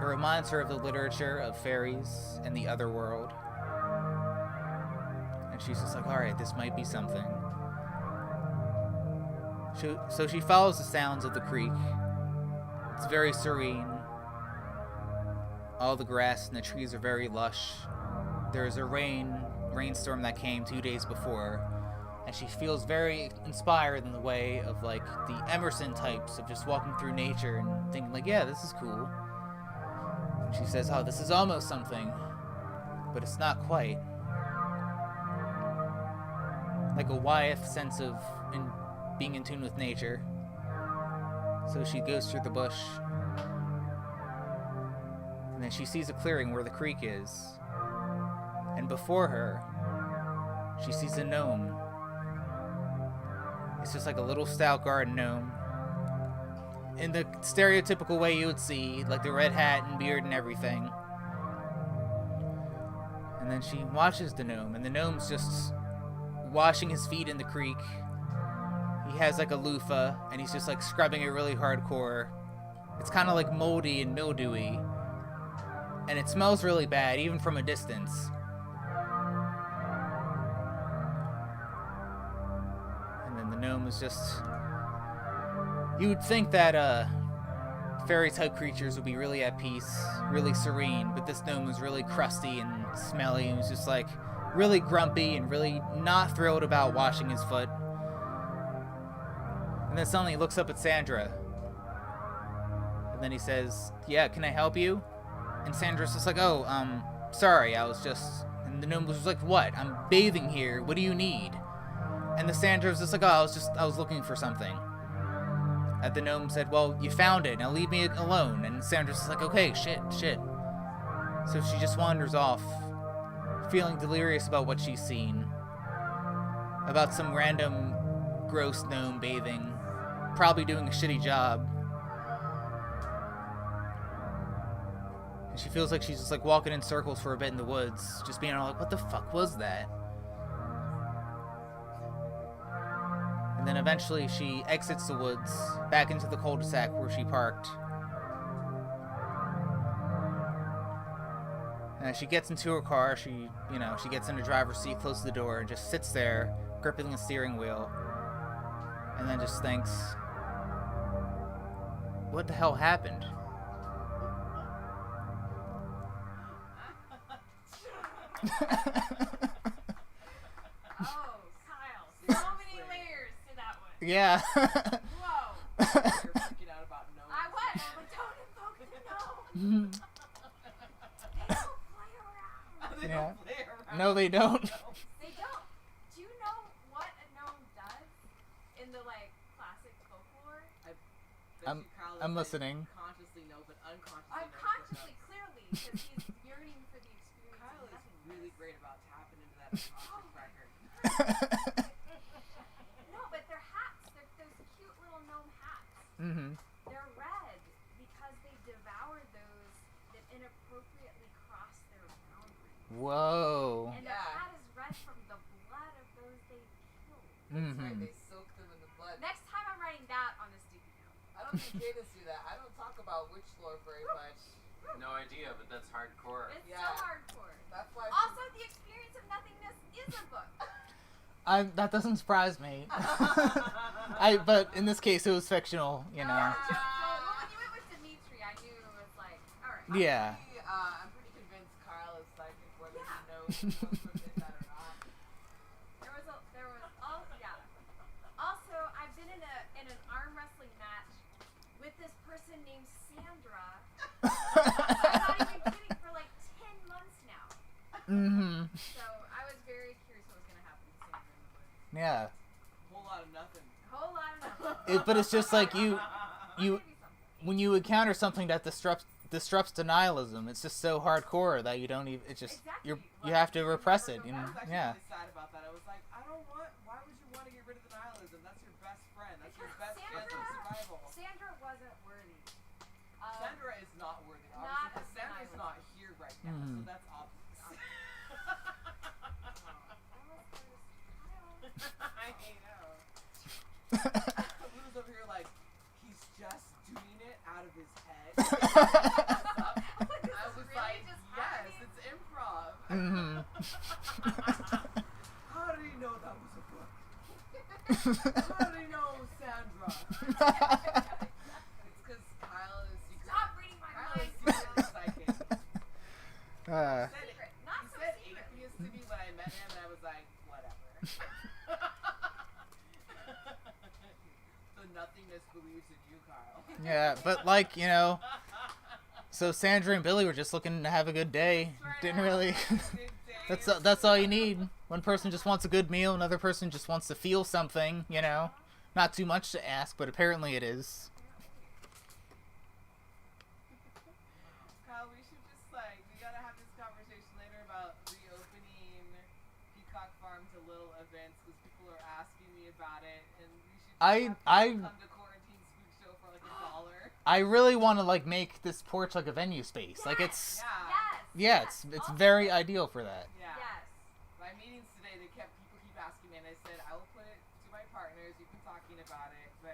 It reminds her of the literature of fairies and the other world. And she's just like, alright, this might be something. So she follows the sounds of the creek. It's very serene. All the grass and the trees are very lush. There's a rainstorm that came 2 days before, and she feels very inspired in the way of like the Emerson types of just walking through nature and thinking like, yeah, this is cool. And she says, oh, this is almost something, but it's not quite. Like a Wyeth sense of being in tune with nature. So she goes through the bush, and then she sees a clearing where the creek is. And before her, she sees a gnome. It's just like a little stout garden gnome. In the stereotypical way you would see, like the red hat and beard and everything. And then she watches the gnome, and the gnome's just washing his feet in the creek. He has like a loofah, and he's just like scrubbing it really hardcore. It's kind of like moldy and mildewy. And it smells really bad, even from a distance. Gnome is just... You would think that fairy-type creatures would be really at peace, really serene, but this gnome was really crusty and smelly, and was just like really grumpy and really not thrilled about washing his foot. And then suddenly he looks up at Sandra, and then he says, yeah, can I help you? And Sandra's just like, oh, sorry, I was just... And the gnome was like, what? I'm bathing here, what do you need? And the Sandra was just like, oh, I was looking for something. And the gnome said, well, you found it, now leave me alone. And Sandra's just like, okay, shit. So she just wanders off, feeling delirious about what she's seen. About some random gross gnome bathing, probably doing a shitty job. And she feels like she's just like walking in circles for a bit in the woods, just being all like, what the fuck was that? And then eventually she exits the woods, back into the cul-de-sac where she parked. And as she gets into her car, she gets in the driver's seat, closes the door, and just sits there, gripping the steering wheel. And then just thinks, what the hell happened? Yeah. Whoa. You're freaking out about gnomes. I was. I'm like, don't invoke the gnome. They don't play around. They don't play around. No, they don't. They don't. Do you know what a gnome does in the like classic folklore? I'm listening. Consciously no, but unconsciously I'm consciously, clearly, because he's yearning for the experience. Kyle of is nothingness. really great about tapping into that acoustic record. Mm-hmm. They're red because they devour those that inappropriately cross their boundaries. Whoa. And the hat is red from the blood of those they killed. That's right, they soak them in the blood. Next time I'm writing that on the sticky note. I don't think Cadence do that. I don't talk about witch lore very much. No idea, but that's hardcore. It's so hardcore. That's why. Also, The Experience of Nothingness is a book. That doesn't surprise me. But in this case, it was fictional, you know. Well, when you went with Dimitri, I knew it was like, all right. Yeah. I'm pretty convinced Kyle is psychic, whether he knows if that or not. Also, I've been in an arm wrestling match with this person named Sandra. I'm not even kidding, for like 10 months now. Mm-hmm. So I was very curious what was gonna happen to Sandra in the woods. Yeah. Whole lot of nothing. Whole lot of nothing. But it's just like when you encounter something that disrupts denialism, it's just so hardcore that you don't even. It's just Exactly. you have to repress it. You know? I was actually Yeah. really sad about that. I was like, I don't want. Why would you want to get rid of denialism? That's your best friend. That's your best chance of survival. Sandra wasn't worthy. Sandra is not worthy. Not Obviously, of Sandra's denialism. not here right now, so that's obvious. I was like, Really just yes, happening? it's improv. Mm-hmm. How did he know that was a book? How did he know it was Sandra? It's because Kyle is secret. Stop reading my Kyle mind. is secretly psychic. Secret. Not He so said secret. atheist to me when I met him, and I was like, whatever. The nothingness believes in you, Kyle. Yeah, but like, you know, so Sandra and Billy were just looking to have a good day. Didn't really. That's all you need. One person just wants a good meal, another person just wants to feel something, you know. Not too much to ask, but apparently it is. Kyle, we should just we gotta have this conversation later about reopening Peacock Farm to little events because people are asking me about it, and we should just have people come to Quarantine Spook Show for like $1. I really want to like make this porch like a venue space. Like it's Yeah. it's very ideal for that. Yeah. Yes. My meetings today, people keep asking me, and I said I will put it to my partners. You've been talking about it, but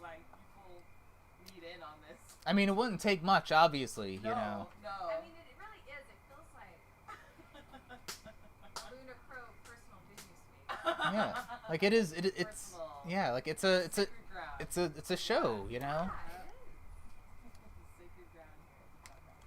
like people need in on this. I mean, it wouldn't take much, obviously, you know. No. I mean, it really is. It feels like Lunar Crow personal business week. Yeah, like it is. It's Personal. yeah, like it's a Sacred ground. it's a show, you know. Sacred ground here at Peacock Farm.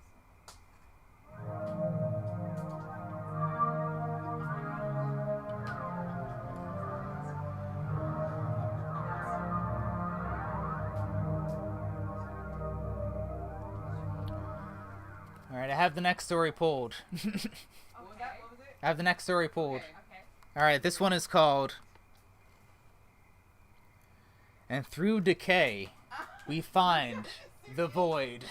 All right, I have the next story pulled. What was that? What was it? I have the next story pulled. Okay. Okay. All right, this one is called "And Through Decay, We Find the Void."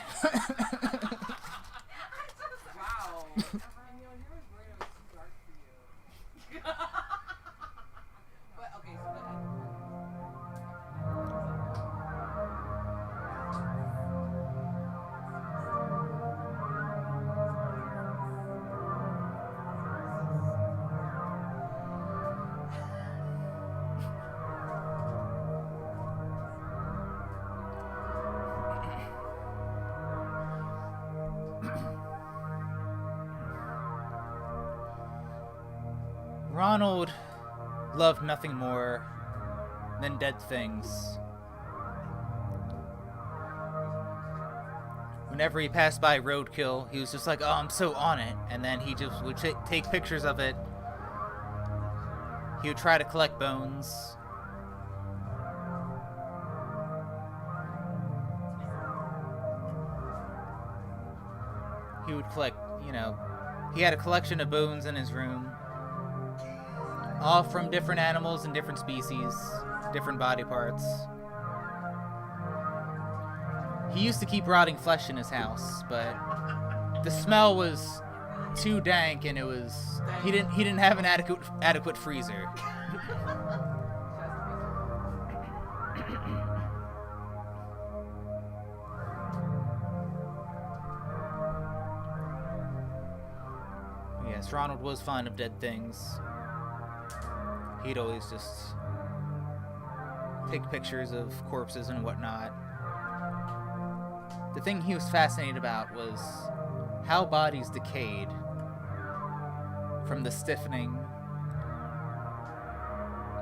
Wow. And you know, here was worried it was too dark for you. But okay, so go ahead. Ronald loved nothing more than dead things. Whenever he passed by roadkill, he was just like, "Oh, I'm so on it," and then he just would take pictures of it. He would try to collect bones. He would collect, you know, he had a collection of bones in his room. All from different animals and different species, different body parts. He used to keep rotting flesh in his house, but the smell was too dank, and he didn't have an adequate freezer. Yes, Ronald was fond of dead things. He'd always just take pictures of corpses and whatnot. The thing he was fascinated about was how bodies decayed from the stiffening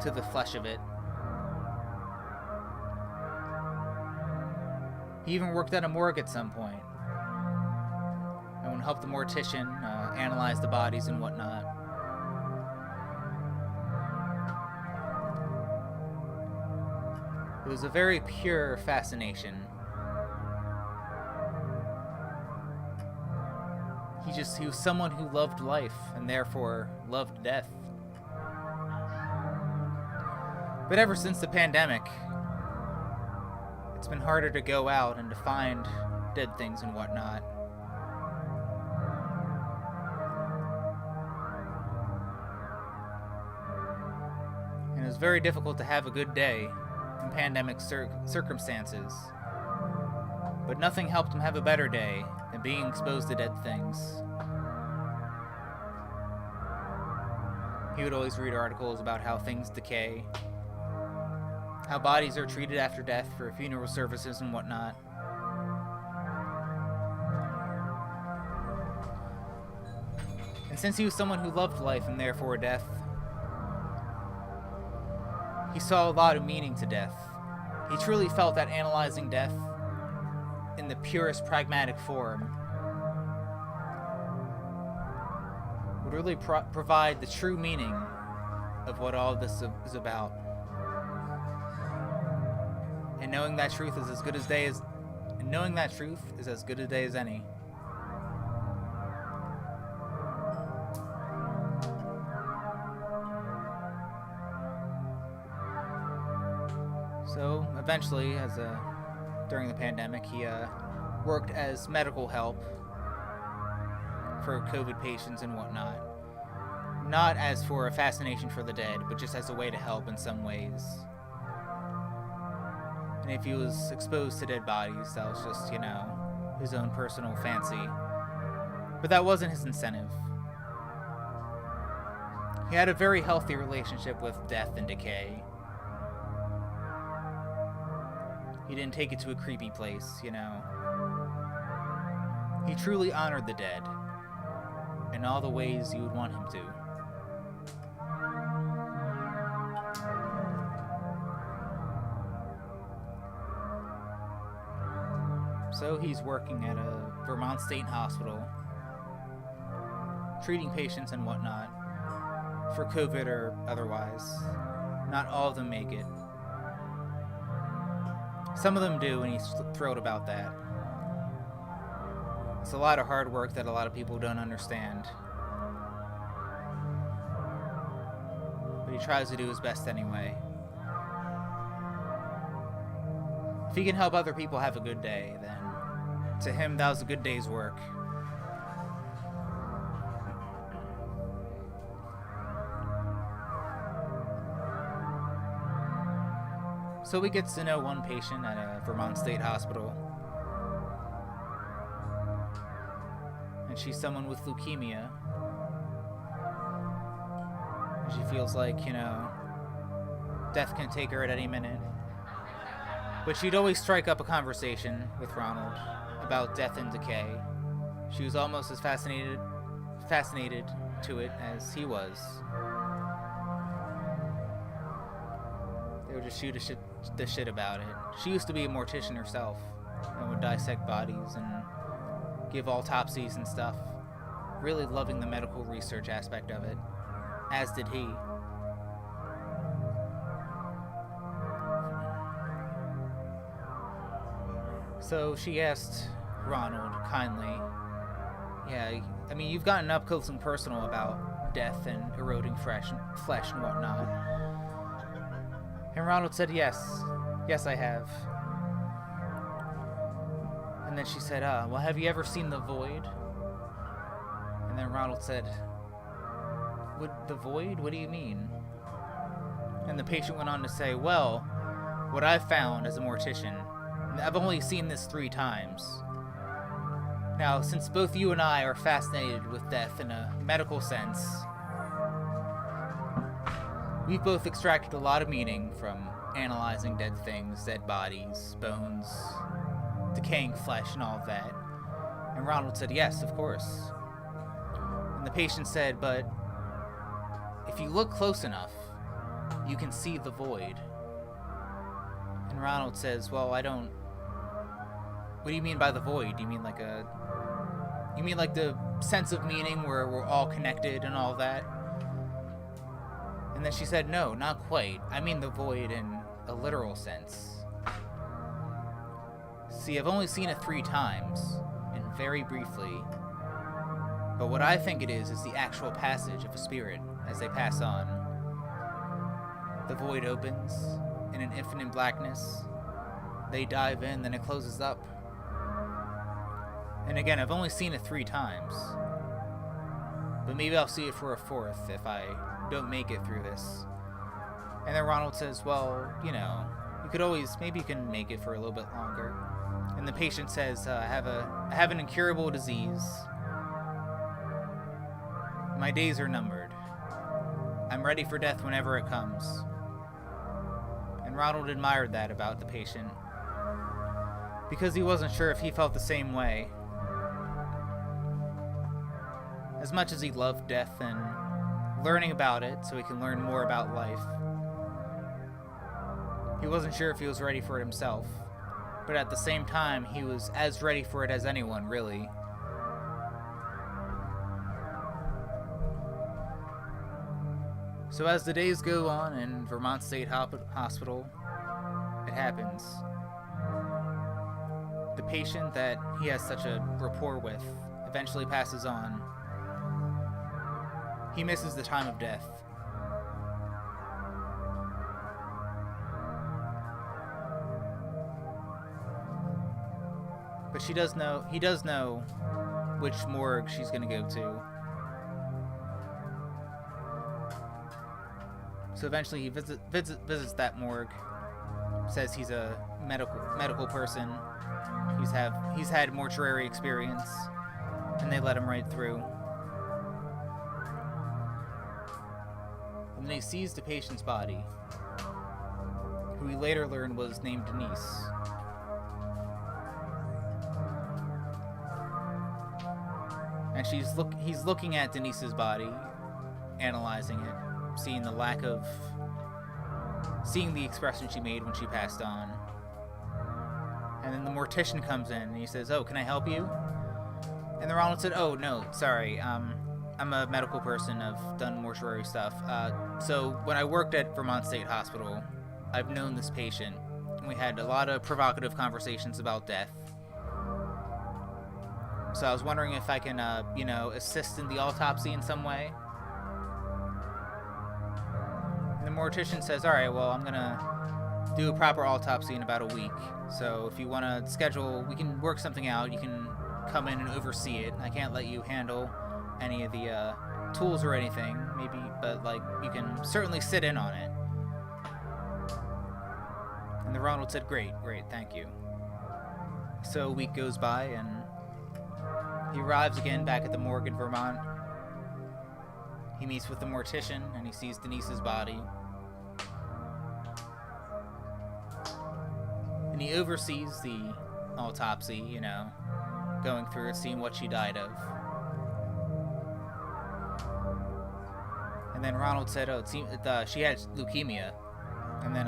to the flesh of it. He even worked at a morgue at some point and helped the mortician analyze the bodies and whatnot. It was a very pure fascination. He was someone who loved life and therefore loved death. But ever since the pandemic, it's been harder to go out and to find dead things and whatnot. And it was very difficult to have a good day in pandemic circumstances. But nothing helped him have a better day than being exposed to dead things. He would always read articles about how things decay, how bodies are treated after death for funeral services and whatnot. And since he was someone who loved life and therefore death, he saw a lot of meaning to death. He truly felt that analyzing death in the purest pragmatic form would really provide the true meaning of what all this is about. And knowing that truth is as good as day as any. So eventually, during the pandemic, he worked as medical help for COVID patients and whatnot. Not as for a fascination for the dead, but just as a way to help in some ways. And if he was exposed to dead bodies, that was just, his own personal fancy. But that wasn't his incentive. He had a very healthy relationship with death and decay. He didn't take it to a creepy place, He truly honored the dead in all the ways you would want him to. So he's working at a Vermont State Hospital, treating patients and whatnot, for COVID or otherwise. Not all of them make it. Some of them do, and he's thrilled about that. It's a lot of hard work that a lot of people don't understand. But he tries to do his best anyway. If he can help other people have a good day, then to him that was a good day's work. So he gets to know one patient at a Vermont State Hospital. And she's someone with leukemia. And she feels like, death can take her at any minute. But she'd always strike up a conversation with Ronald about death and decay. She was almost as fascinated to it as he was. They would just shoot the shit about it. She used to be a mortician herself and would dissect bodies and give autopsies and stuff. Really loving the medical research aspect of it, as did he. So she asked Ronald kindly, you've gotten up close and personal about death and eroding flesh and whatnot. And Ronald said, yes, I have. And then she said, well, have you ever seen the void? And then Ronald said, the void? What do you mean? And the patient went on to say, well, what I've found as a mortician, I've only seen this 3 times. Now, since both you and I are fascinated with death in a medical sense, we've both extracted a lot of meaning from analyzing dead things, dead bodies, bones, decaying flesh, and all of that. And Ronald said, yes, of course. And the patient said, but if you look close enough, you can see the void. And Ronald says, well, I don't... What do you mean by the void? You mean like the sense of meaning where we're all connected and all that? And then she said, no, not quite. I mean the void in a literal sense. See, I've only seen it 3 times, and very briefly. But what I think it is the actual passage of a spirit as they pass on. The void opens in an infinite blackness. They dive in, then it closes up. And again, I've only seen it 3 times. But maybe I'll see it for a 4th if I don't make it through this. And then Ronald says, well, you could always, maybe you can make it for a little bit longer. And the patient says, I have an incurable disease. My days are numbered. I'm ready for death whenever it comes. And Ronald admired that about the patient, because he wasn't sure if he felt the same way. as much as he loved death and learning about it so he can learn more about life, he wasn't sure if he was ready for it himself. But at the same time, he was as ready for it as anyone, really. So as the days go on in Vermont State Hospital, it happens. The patient that he has such a rapport with eventually passes on. He misses the time of death. But he does know which morgue she's going to go to. So eventually he visits that morgue, says he's a medical person, he's had mortuary experience, and they let him right through. And then he sees the patient's body, who we later learned was named Denise. And he's looking at Denise's body, analyzing it, seeing the expression she made when she passed on. And then the mortician comes in and he says, "Oh, can I help you?" And then Ronald said, "Oh, no, sorry, I'm a medical person, I've done mortuary stuff. So when I worked at Vermont State Hospital, I've known this patient, and we had a lot of provocative conversations about death. So I was wondering if I can, assist in the autopsy in some way." And the mortician says, "All right, well, I'm gonna do a proper autopsy in about a week. So if you want to schedule, we can work something out. You can come in and oversee it. I can't let you handle any of the tools or anything, maybe, but you can certainly sit in on it." And the Ronald said, Great, thank you." So a week goes by, and he arrives again back at the morgue in Vermont. He meets with the mortician, and he sees Denise's body. And he oversees the autopsy, going through it, seeing what she died of. And then Ronald said, "Oh, she had leukemia." And then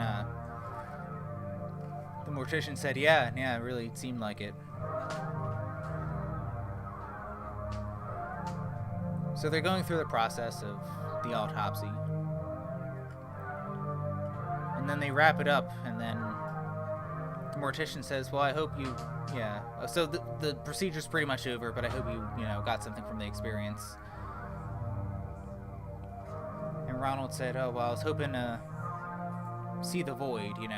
the mortician said, yeah, it really seemed like it. So they're going through the process of the autopsy. And then they wrap it up, and then the mortician says, "Well, I hope you, so the procedure's pretty much over, but I hope you, got something from the experience." And Ronald said, "Oh, well, I was hoping to see the void, And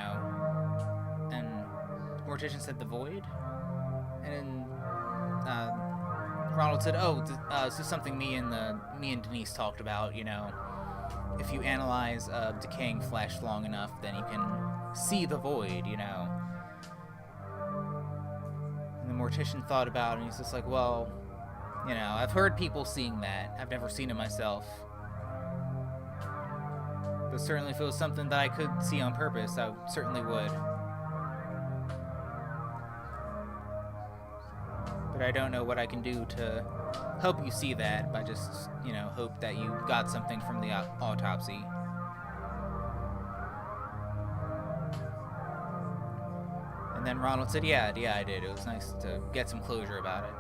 the mortician said, "The void?" And Ronald said, "Oh, this is something me and Denise talked about, If you analyze decaying flesh long enough, then you can see the void, And the mortician thought about it, and he's just like, "Well, I've heard people seeing that. I've never seen it myself. But certainly if it was something that I could see on purpose, I certainly would. But I don't know what I can do to help you see that, but I just, hope that you got something from the autopsy." And then Ronald said, yeah, I did. It was nice to get some closure about it."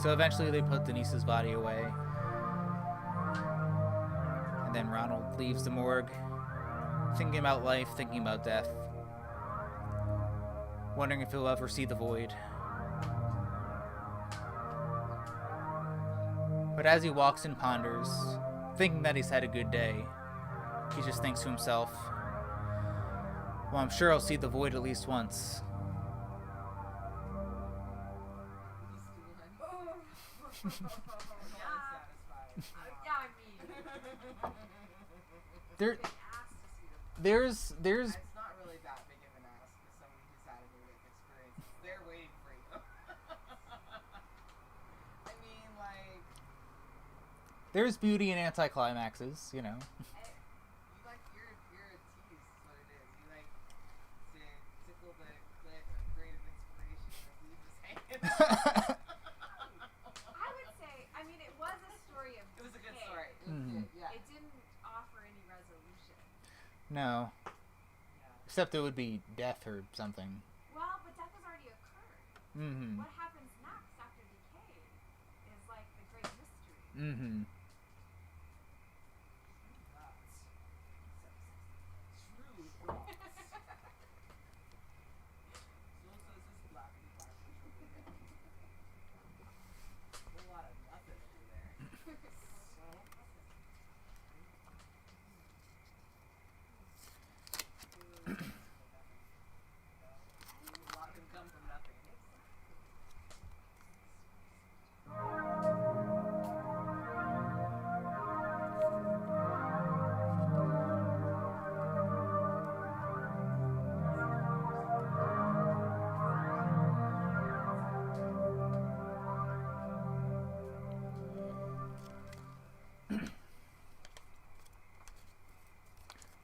So eventually they put Denise's body away. And then Ronald leaves the morgue, thinking about life, thinking about death, wondering if he'll ever see the void. But as he walks and ponders, thinking that he's had a good day, he just thinks to himself, "Well, I'm sure I'll see the void at least once." There's It's not really that big of an ask for someone who's had a near-death experience. They're waiting for you. I mean, there's beauty in anticlimaxes, you're a tease, is what it is. You like to tickle the clit of creative inspiration and leave us hanging. No. Yeah. Except it would be death or something. Well, but death has already occurred. Mm-hmm. What happens next after decay is like the great mystery. Mm-hmm. True thoughts. So says this black department over there. A whole lot of nothing over there. A lot can come from nothing.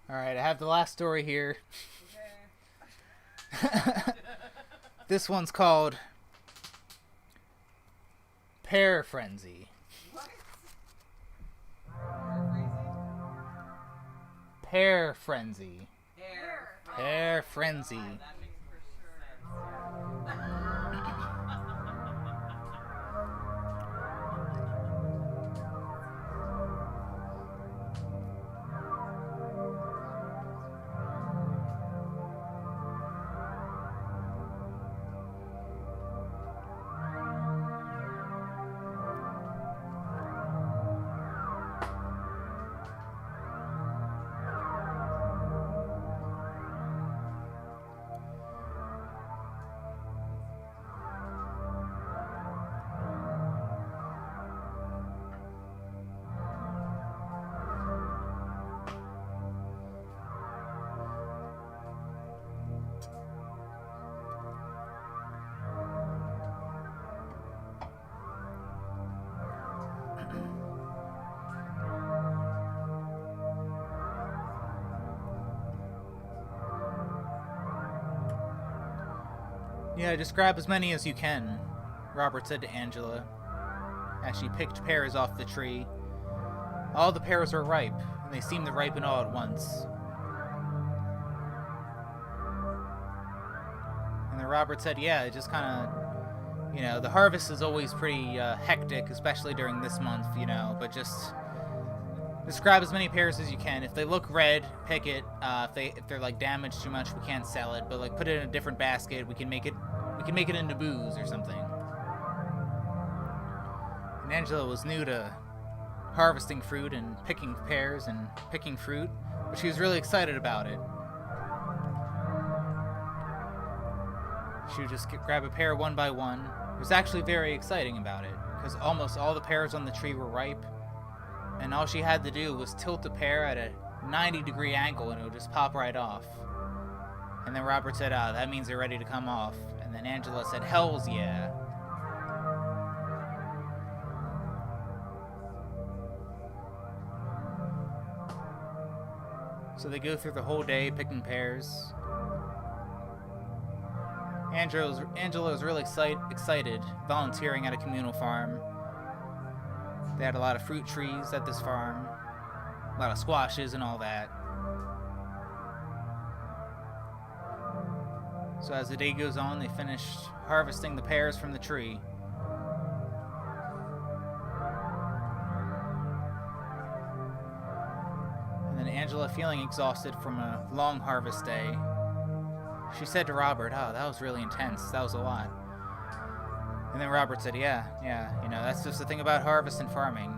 Alright, I have the last story here. Okay. This one's called Pear Frenzy. What? Paraphrasing? Pear Frenzy. Hair. Pear Frenzy. That makes for sure sense. Yeah, just grab as many as you can, Robert said to Angela, as she picked pears off the tree. All the pears were ripe, and they seemed to ripen all at once. And then Robert said, yeah, it just kind of, the harvest is always pretty hectic, especially during this month, but just grab as many pears as you can. If they look red, pick it. If they're like damaged too much, we can't sell it. But like put it in a different basket. We can make it into booze or something. And Angela was new to harvesting fruit and picking pears and picking fruit, but she was really excited about it. She would just grab a pear one by one. It was actually very exciting about it, because almost all the pears on the tree were ripe, and all she had to do was tilt the pear at a 90-degree angle and it would just pop right off. And then Robert said, that means they're ready to come off. And then Angela said, hells yeah. So they go through the whole day picking pears. Angela was really excited, volunteering at a communal farm. They had a lot of fruit trees at this farm, a lot of squashes and all that. So as the day goes on, they finished harvesting the pears from the tree. And then Angela, feeling exhausted from a long harvest day, she said to Robert, that was really intense, that was a lot. And then Robert said, yeah, that's just the thing about harvest and farming,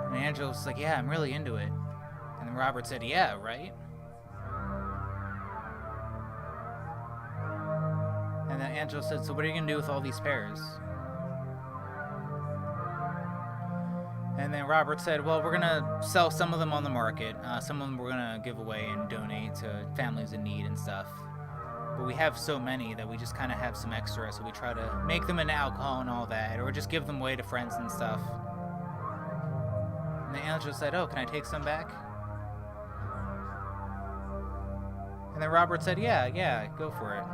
And Angela was like, yeah, I'm really into it. And then Robert said, yeah, right? And then Angela said, so what are you going to do with all these pears? And then Robert said, well, we're going to sell some of them on the market. Some of them we're going to give away and donate to families in need and stuff. But we have so many that we just kind of have some extra, so we try to make them into alcohol and all that, or just give them away to friends and stuff. And then Angela said, can I take some back? And then Robert said, yeah, go for it.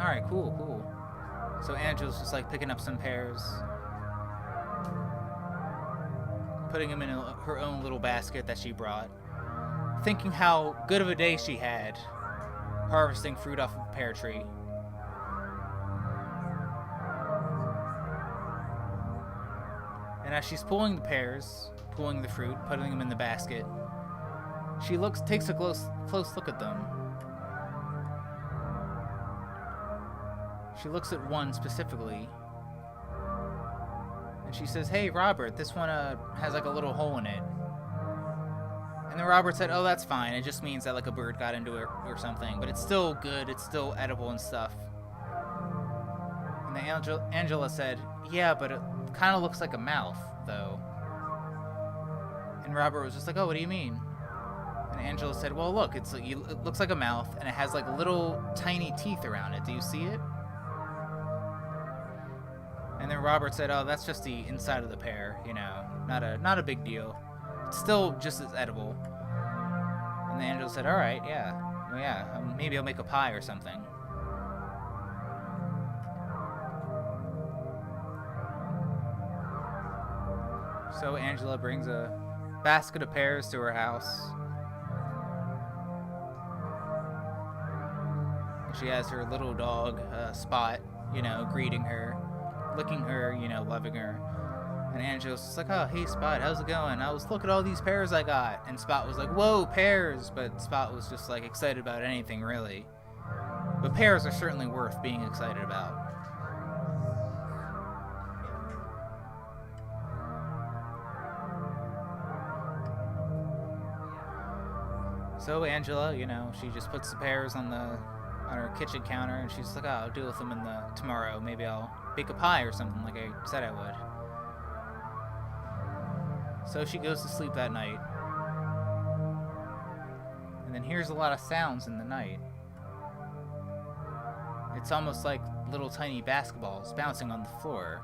Alright, cool. So Angela's just like picking up some pears, putting him in her own little basket that she brought, thinking how good of a day she had harvesting fruit off of a pear tree. And as she's pulling the pears, pulling the fruit, putting them in the basket, she takes a close look at them. She looks at one specifically, and she says, "Hey, Robert, this one has like a little hole in it." And then Robert said, "Oh, that's fine. It just means that like a bird got into it or something, but it's still good. It's still edible and stuff." And then Angela said, "Yeah, but it kind of looks like a mouth, though." And Robert was just like, "Oh, what do you mean?" And Angela said, "Well, look, it looks like a mouth, and it has like little tiny teeth around it. Do you see it?" And then Robert said, "Oh, that's just the inside of the pear, not a big deal. It's still just as edible." And then Angela said, "All right, yeah, well, yeah, maybe I'll make a pie or something." So Angela brings a basket of pears to her house. She has her little dog, Spot, greeting her, licking her, loving her. And Angela's just like, "Oh, hey, Spot, how's it going? Look at all these pears I got." And Spot was like, "Whoa, pears!" But Spot was just like excited about anything, really. But pears are certainly worth being excited about. So Angela, she just puts the pears on her kitchen counter, and she's like, "Oh, I'll deal with them tomorrow. Maybe I'll bake a pie or something like I said I would." So she goes to sleep that night, and then hears a lot of sounds in the night. It's almost like little tiny basketballs bouncing on the floor.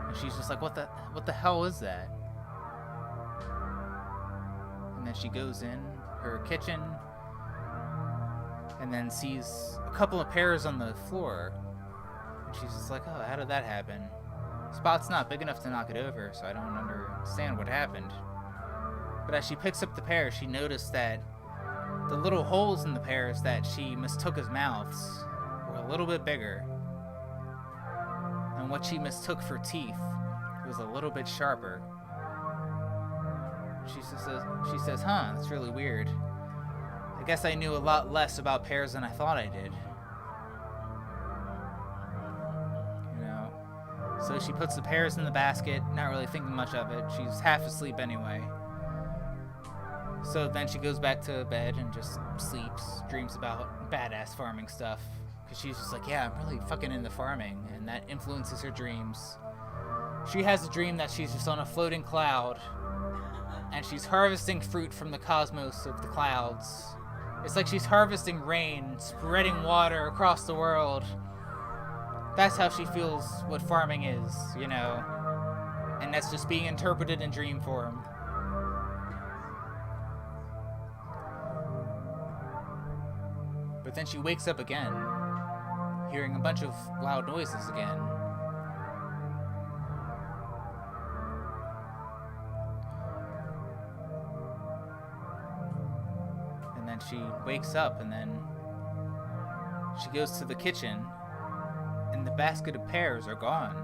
And she's just like, what the hell is that? And then she goes in her kitchen and then sees a couple of pears on the floor. And she's just like, "Oh, how did that happen? Spot's not big enough to knock it over, so I don't understand what happened." But as she picks up the pears, she noticed that the little holes in the pears that she mistook as mouths were a little bit bigger. And what she mistook for teeth was a little bit sharper. She says, "Huh, that's really weird. I guess I knew a lot less about pears than I thought I did." So she puts the pears in the basket, not really thinking much of it. She's half asleep anyway. So then she goes back to bed and just sleeps, dreams about badass farming stuff. Because she's just like, "Yeah, I'm really fucking into farming," and that influences her dreams. She has a dream that she's just on a floating cloud, and she's harvesting fruit from the cosmos of the clouds. It's like she's harvesting rain, spreading water across the world. That's how she feels what farming is, and that's just being interpreted in dream form. But then she wakes up again, hearing a bunch of loud noises again. And then she wakes up, and then she goes to the kitchen, and the basket of pears are gone.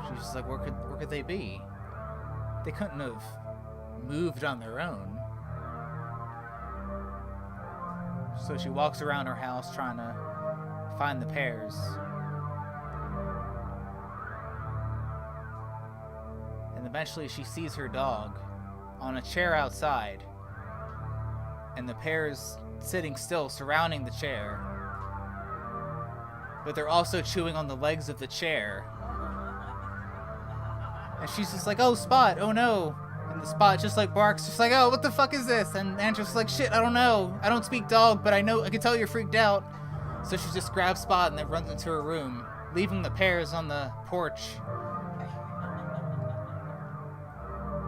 She's just like, where could they be? They couldn't have moved on their own. So she walks around her house trying to find the pears. And eventually she sees her dog on a chair outside, and the pears sitting still surrounding the chair. But they're also chewing on the legs of the chair. And she's just like, "Oh, Spot, oh no." And the Spot just like barks, just like, "Oh, what the fuck is this?" And Angela's like, "Shit, I don't know. I don't speak dog, but I can tell you're freaked out." So she just grabs Spot and then runs into her room, leaving the pears on the porch.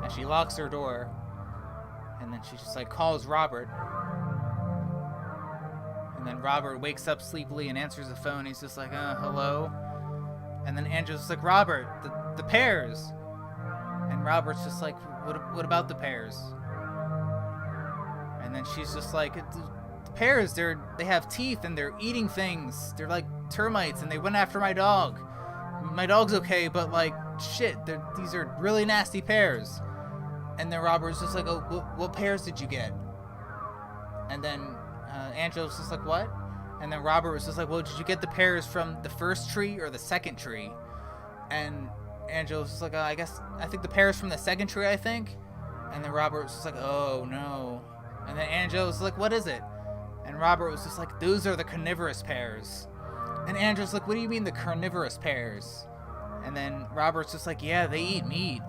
And she locks her door. And then she just like calls Robert. And then Robert wakes up sleepily and answers the phone. He's just like, "Hello?" And then Angela's like, "Robert, the pears. And Robert's just like, what about the pears? And then she's just like, the pears, they have teeth and they're eating things. They're like termites and they went after my dog. My dog's okay, but like, shit, these are really nasty pears. And then Robert's just like, oh, what pears did you get? And then Angela was just like, what? And then Robert was just like, well, did you get the pears from the first tree or the second tree? And Angela was just like, I think the pears from the second tree, I think. And then Robert was just like, oh, no. And then Angela was like, what is it? And Robert was just like, those are the carnivorous pears. And Angela's like, what do you mean the carnivorous pears? And then Robert's just like, yeah, they eat meat.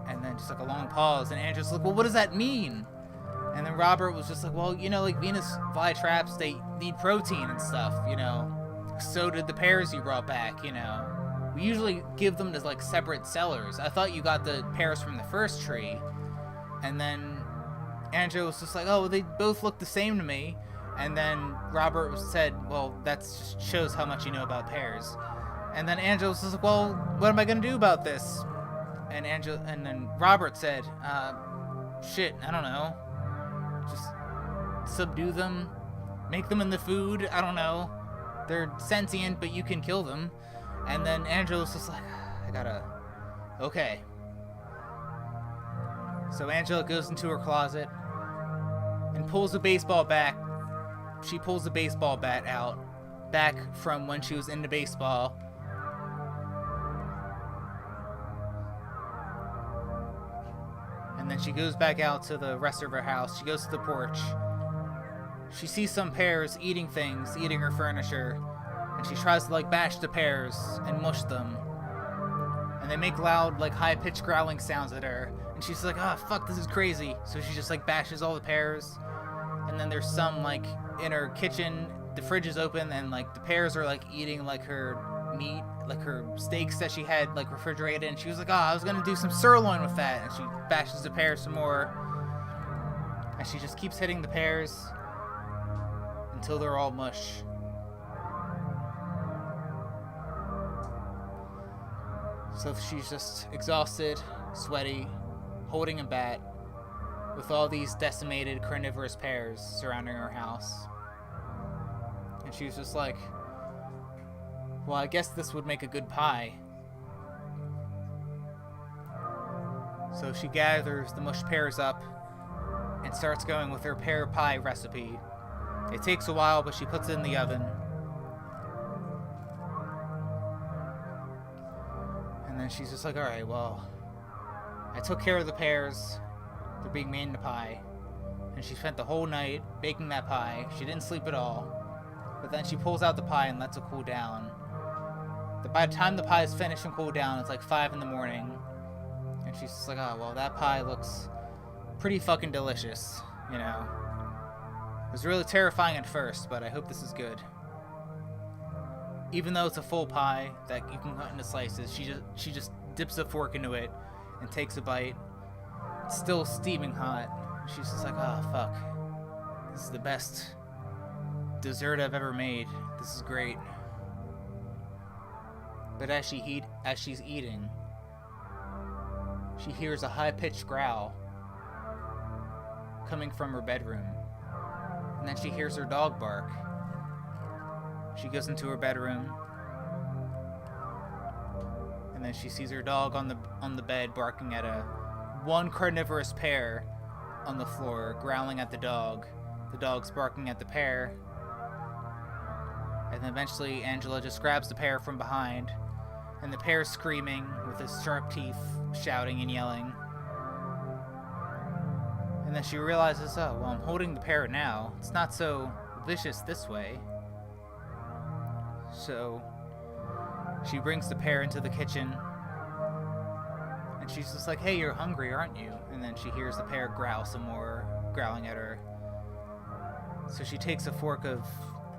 And then just like a long pause. And Angela's like, well, what does that mean? And then Robert was just like, well, like Venus flytraps, they need protein and stuff, So did the pears you brought back, We usually give them to like separate sellers. I thought you got the pears from the first tree. And then Angela was just like, oh, they both look the same to me. And then Robert said, well, that just shows how much you know about pears. And then Angela was just like, well, what am I going to do about this? And then Robert said, shit, I don't know. Just subdue them, make them into food, I don't know. They're sentient, but you can kill them. And then Angela's just like, okay. So Angela goes into her closet and pulls a baseball bat. She pulls the baseball bat out, back from when she was into baseball. And then she goes back out to the rest of her house. She goes to the porch. She sees some pears eating things, eating her furniture. And she tries to like bash the pears and mush them. And they make loud, like high-pitched growling sounds at her. And she's like, oh, fuck, this is crazy. So she just like bashes all the pears. And then there's some like in her kitchen, the fridge is open and like the pears are like eating like her meat, like her steaks that she had like refrigerated, and she was like, oh, I was gonna do some sirloin with that. And she bashes the pears some more, and she just keeps hitting the pears until they're all mush. So she's just exhausted, sweaty, holding a bat with all these decimated carnivorous pears surrounding her house. And she's just like, well, I guess this would make a good pie. So she gathers the mushed pears up and starts going with her pear pie recipe. It takes a while, but she puts it in the oven. And then she's just like, alright, well, I took care of the pears. They're being made into pie. And she spent the whole night baking that pie. She didn't sleep at all. But then she pulls out the pie and lets it cool down. By the time the pie is finished and cooled down, it's like 5 in the morning. And she's just like, oh, well, that pie looks pretty fucking delicious, It was really terrifying at first, but I hope this is good. Even though it's a full pie that you can cut into slices, she just dips a fork into it and takes a bite. It's still steaming hot. She's just like, oh, fuck. This is the best dessert I've ever made. This is great. But as she's eating, she hears a high-pitched growl coming from her bedroom. And then she hears her dog bark. She goes into her bedroom. And then she sees her dog on the bed barking at one carnivorous pear on the floor, growling at the dog. The dog's barking at the pear. And then eventually Angela just grabs the pear from behind. And the pear's screaming with his sharp teeth, shouting and yelling. And then she realizes, oh, well, I'm holding the pear now. It's not so vicious this way. So she brings the pear into the kitchen. And she's just like, hey, you're hungry, aren't you? And then she hears the pear growl some more, growling at her. So she takes a fork of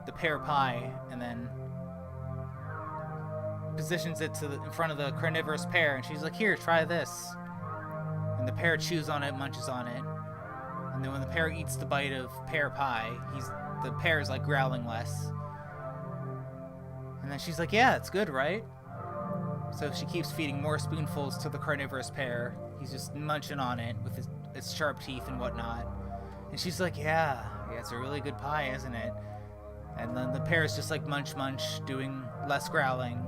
the pear pie and then positions it in front of the carnivorous pear, and she's like, here, try this. And the pear chews on it, munches on it. And then when the pear eats the bite of pear pie, the pear is like growling less. And then she's like, yeah, it's good, right? So she keeps feeding more spoonfuls to the carnivorous pair. He's just munching on it with its sharp teeth and whatnot. And she's like, yeah, it's a really good pie, isn't it? And then the pair is just like munch, doing less growling,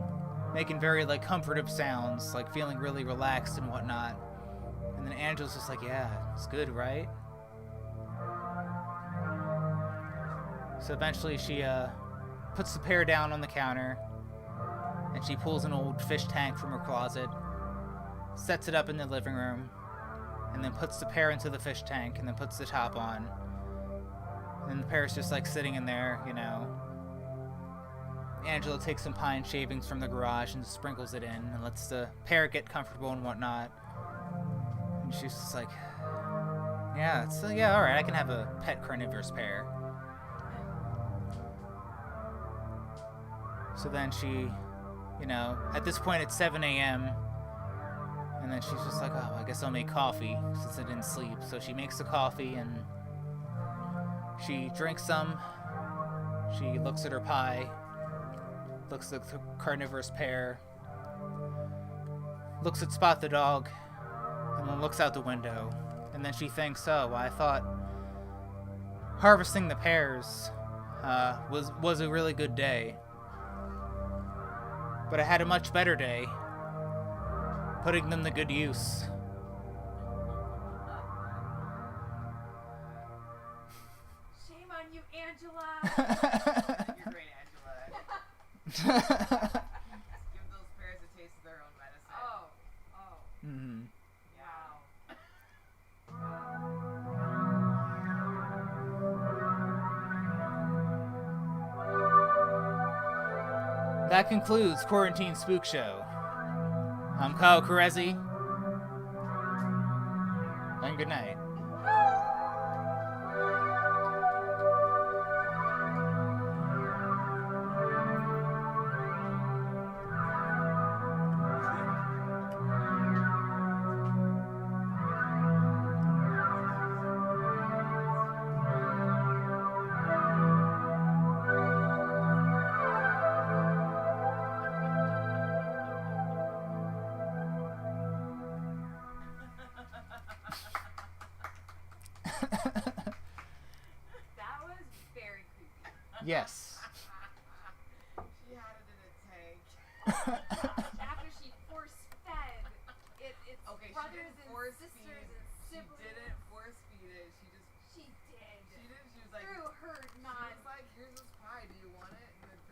making very like comfortive sounds, like feeling really relaxed and whatnot. And then Angela's just like, yeah, it's good, right? So eventually she puts the pair down on the counter, and she pulls an old fish tank from her closet, sets it up in the living room, and then puts the pair into the fish tank, and then puts the top on. And then the pair's just like sitting in there, you know. Angela takes some pine shavings from the garage and sprinkles it in and lets the pair get comfortable and whatnot. And she's just like, yeah, alright, I can have a pet carnivorous pair. So then she, you know, at this point it's 7 a.m. And then she's just like, oh, I guess I'll make coffee since I didn't sleep. So she makes the coffee and she drinks some. She looks at her pie, looks at the carnivorous pair, looks at Spot the dog, and then looks out the window. And then she thinks, oh, well, I thought harvesting the pears was a really good day. But I had a much better day putting them to good use. Shame on you, Angela. You're great, Angela. Give those pears a taste of their own medicine. Oh. Mm-hmm. That concludes Quarantine Spook Show. I'm Kyle Kerezsi, and good night. That was very creepy. Yes. She had it in a tank. After she force-fed its Okay, she brothers didn't and force sisters feed. and She siblings. didn't force feed it. She just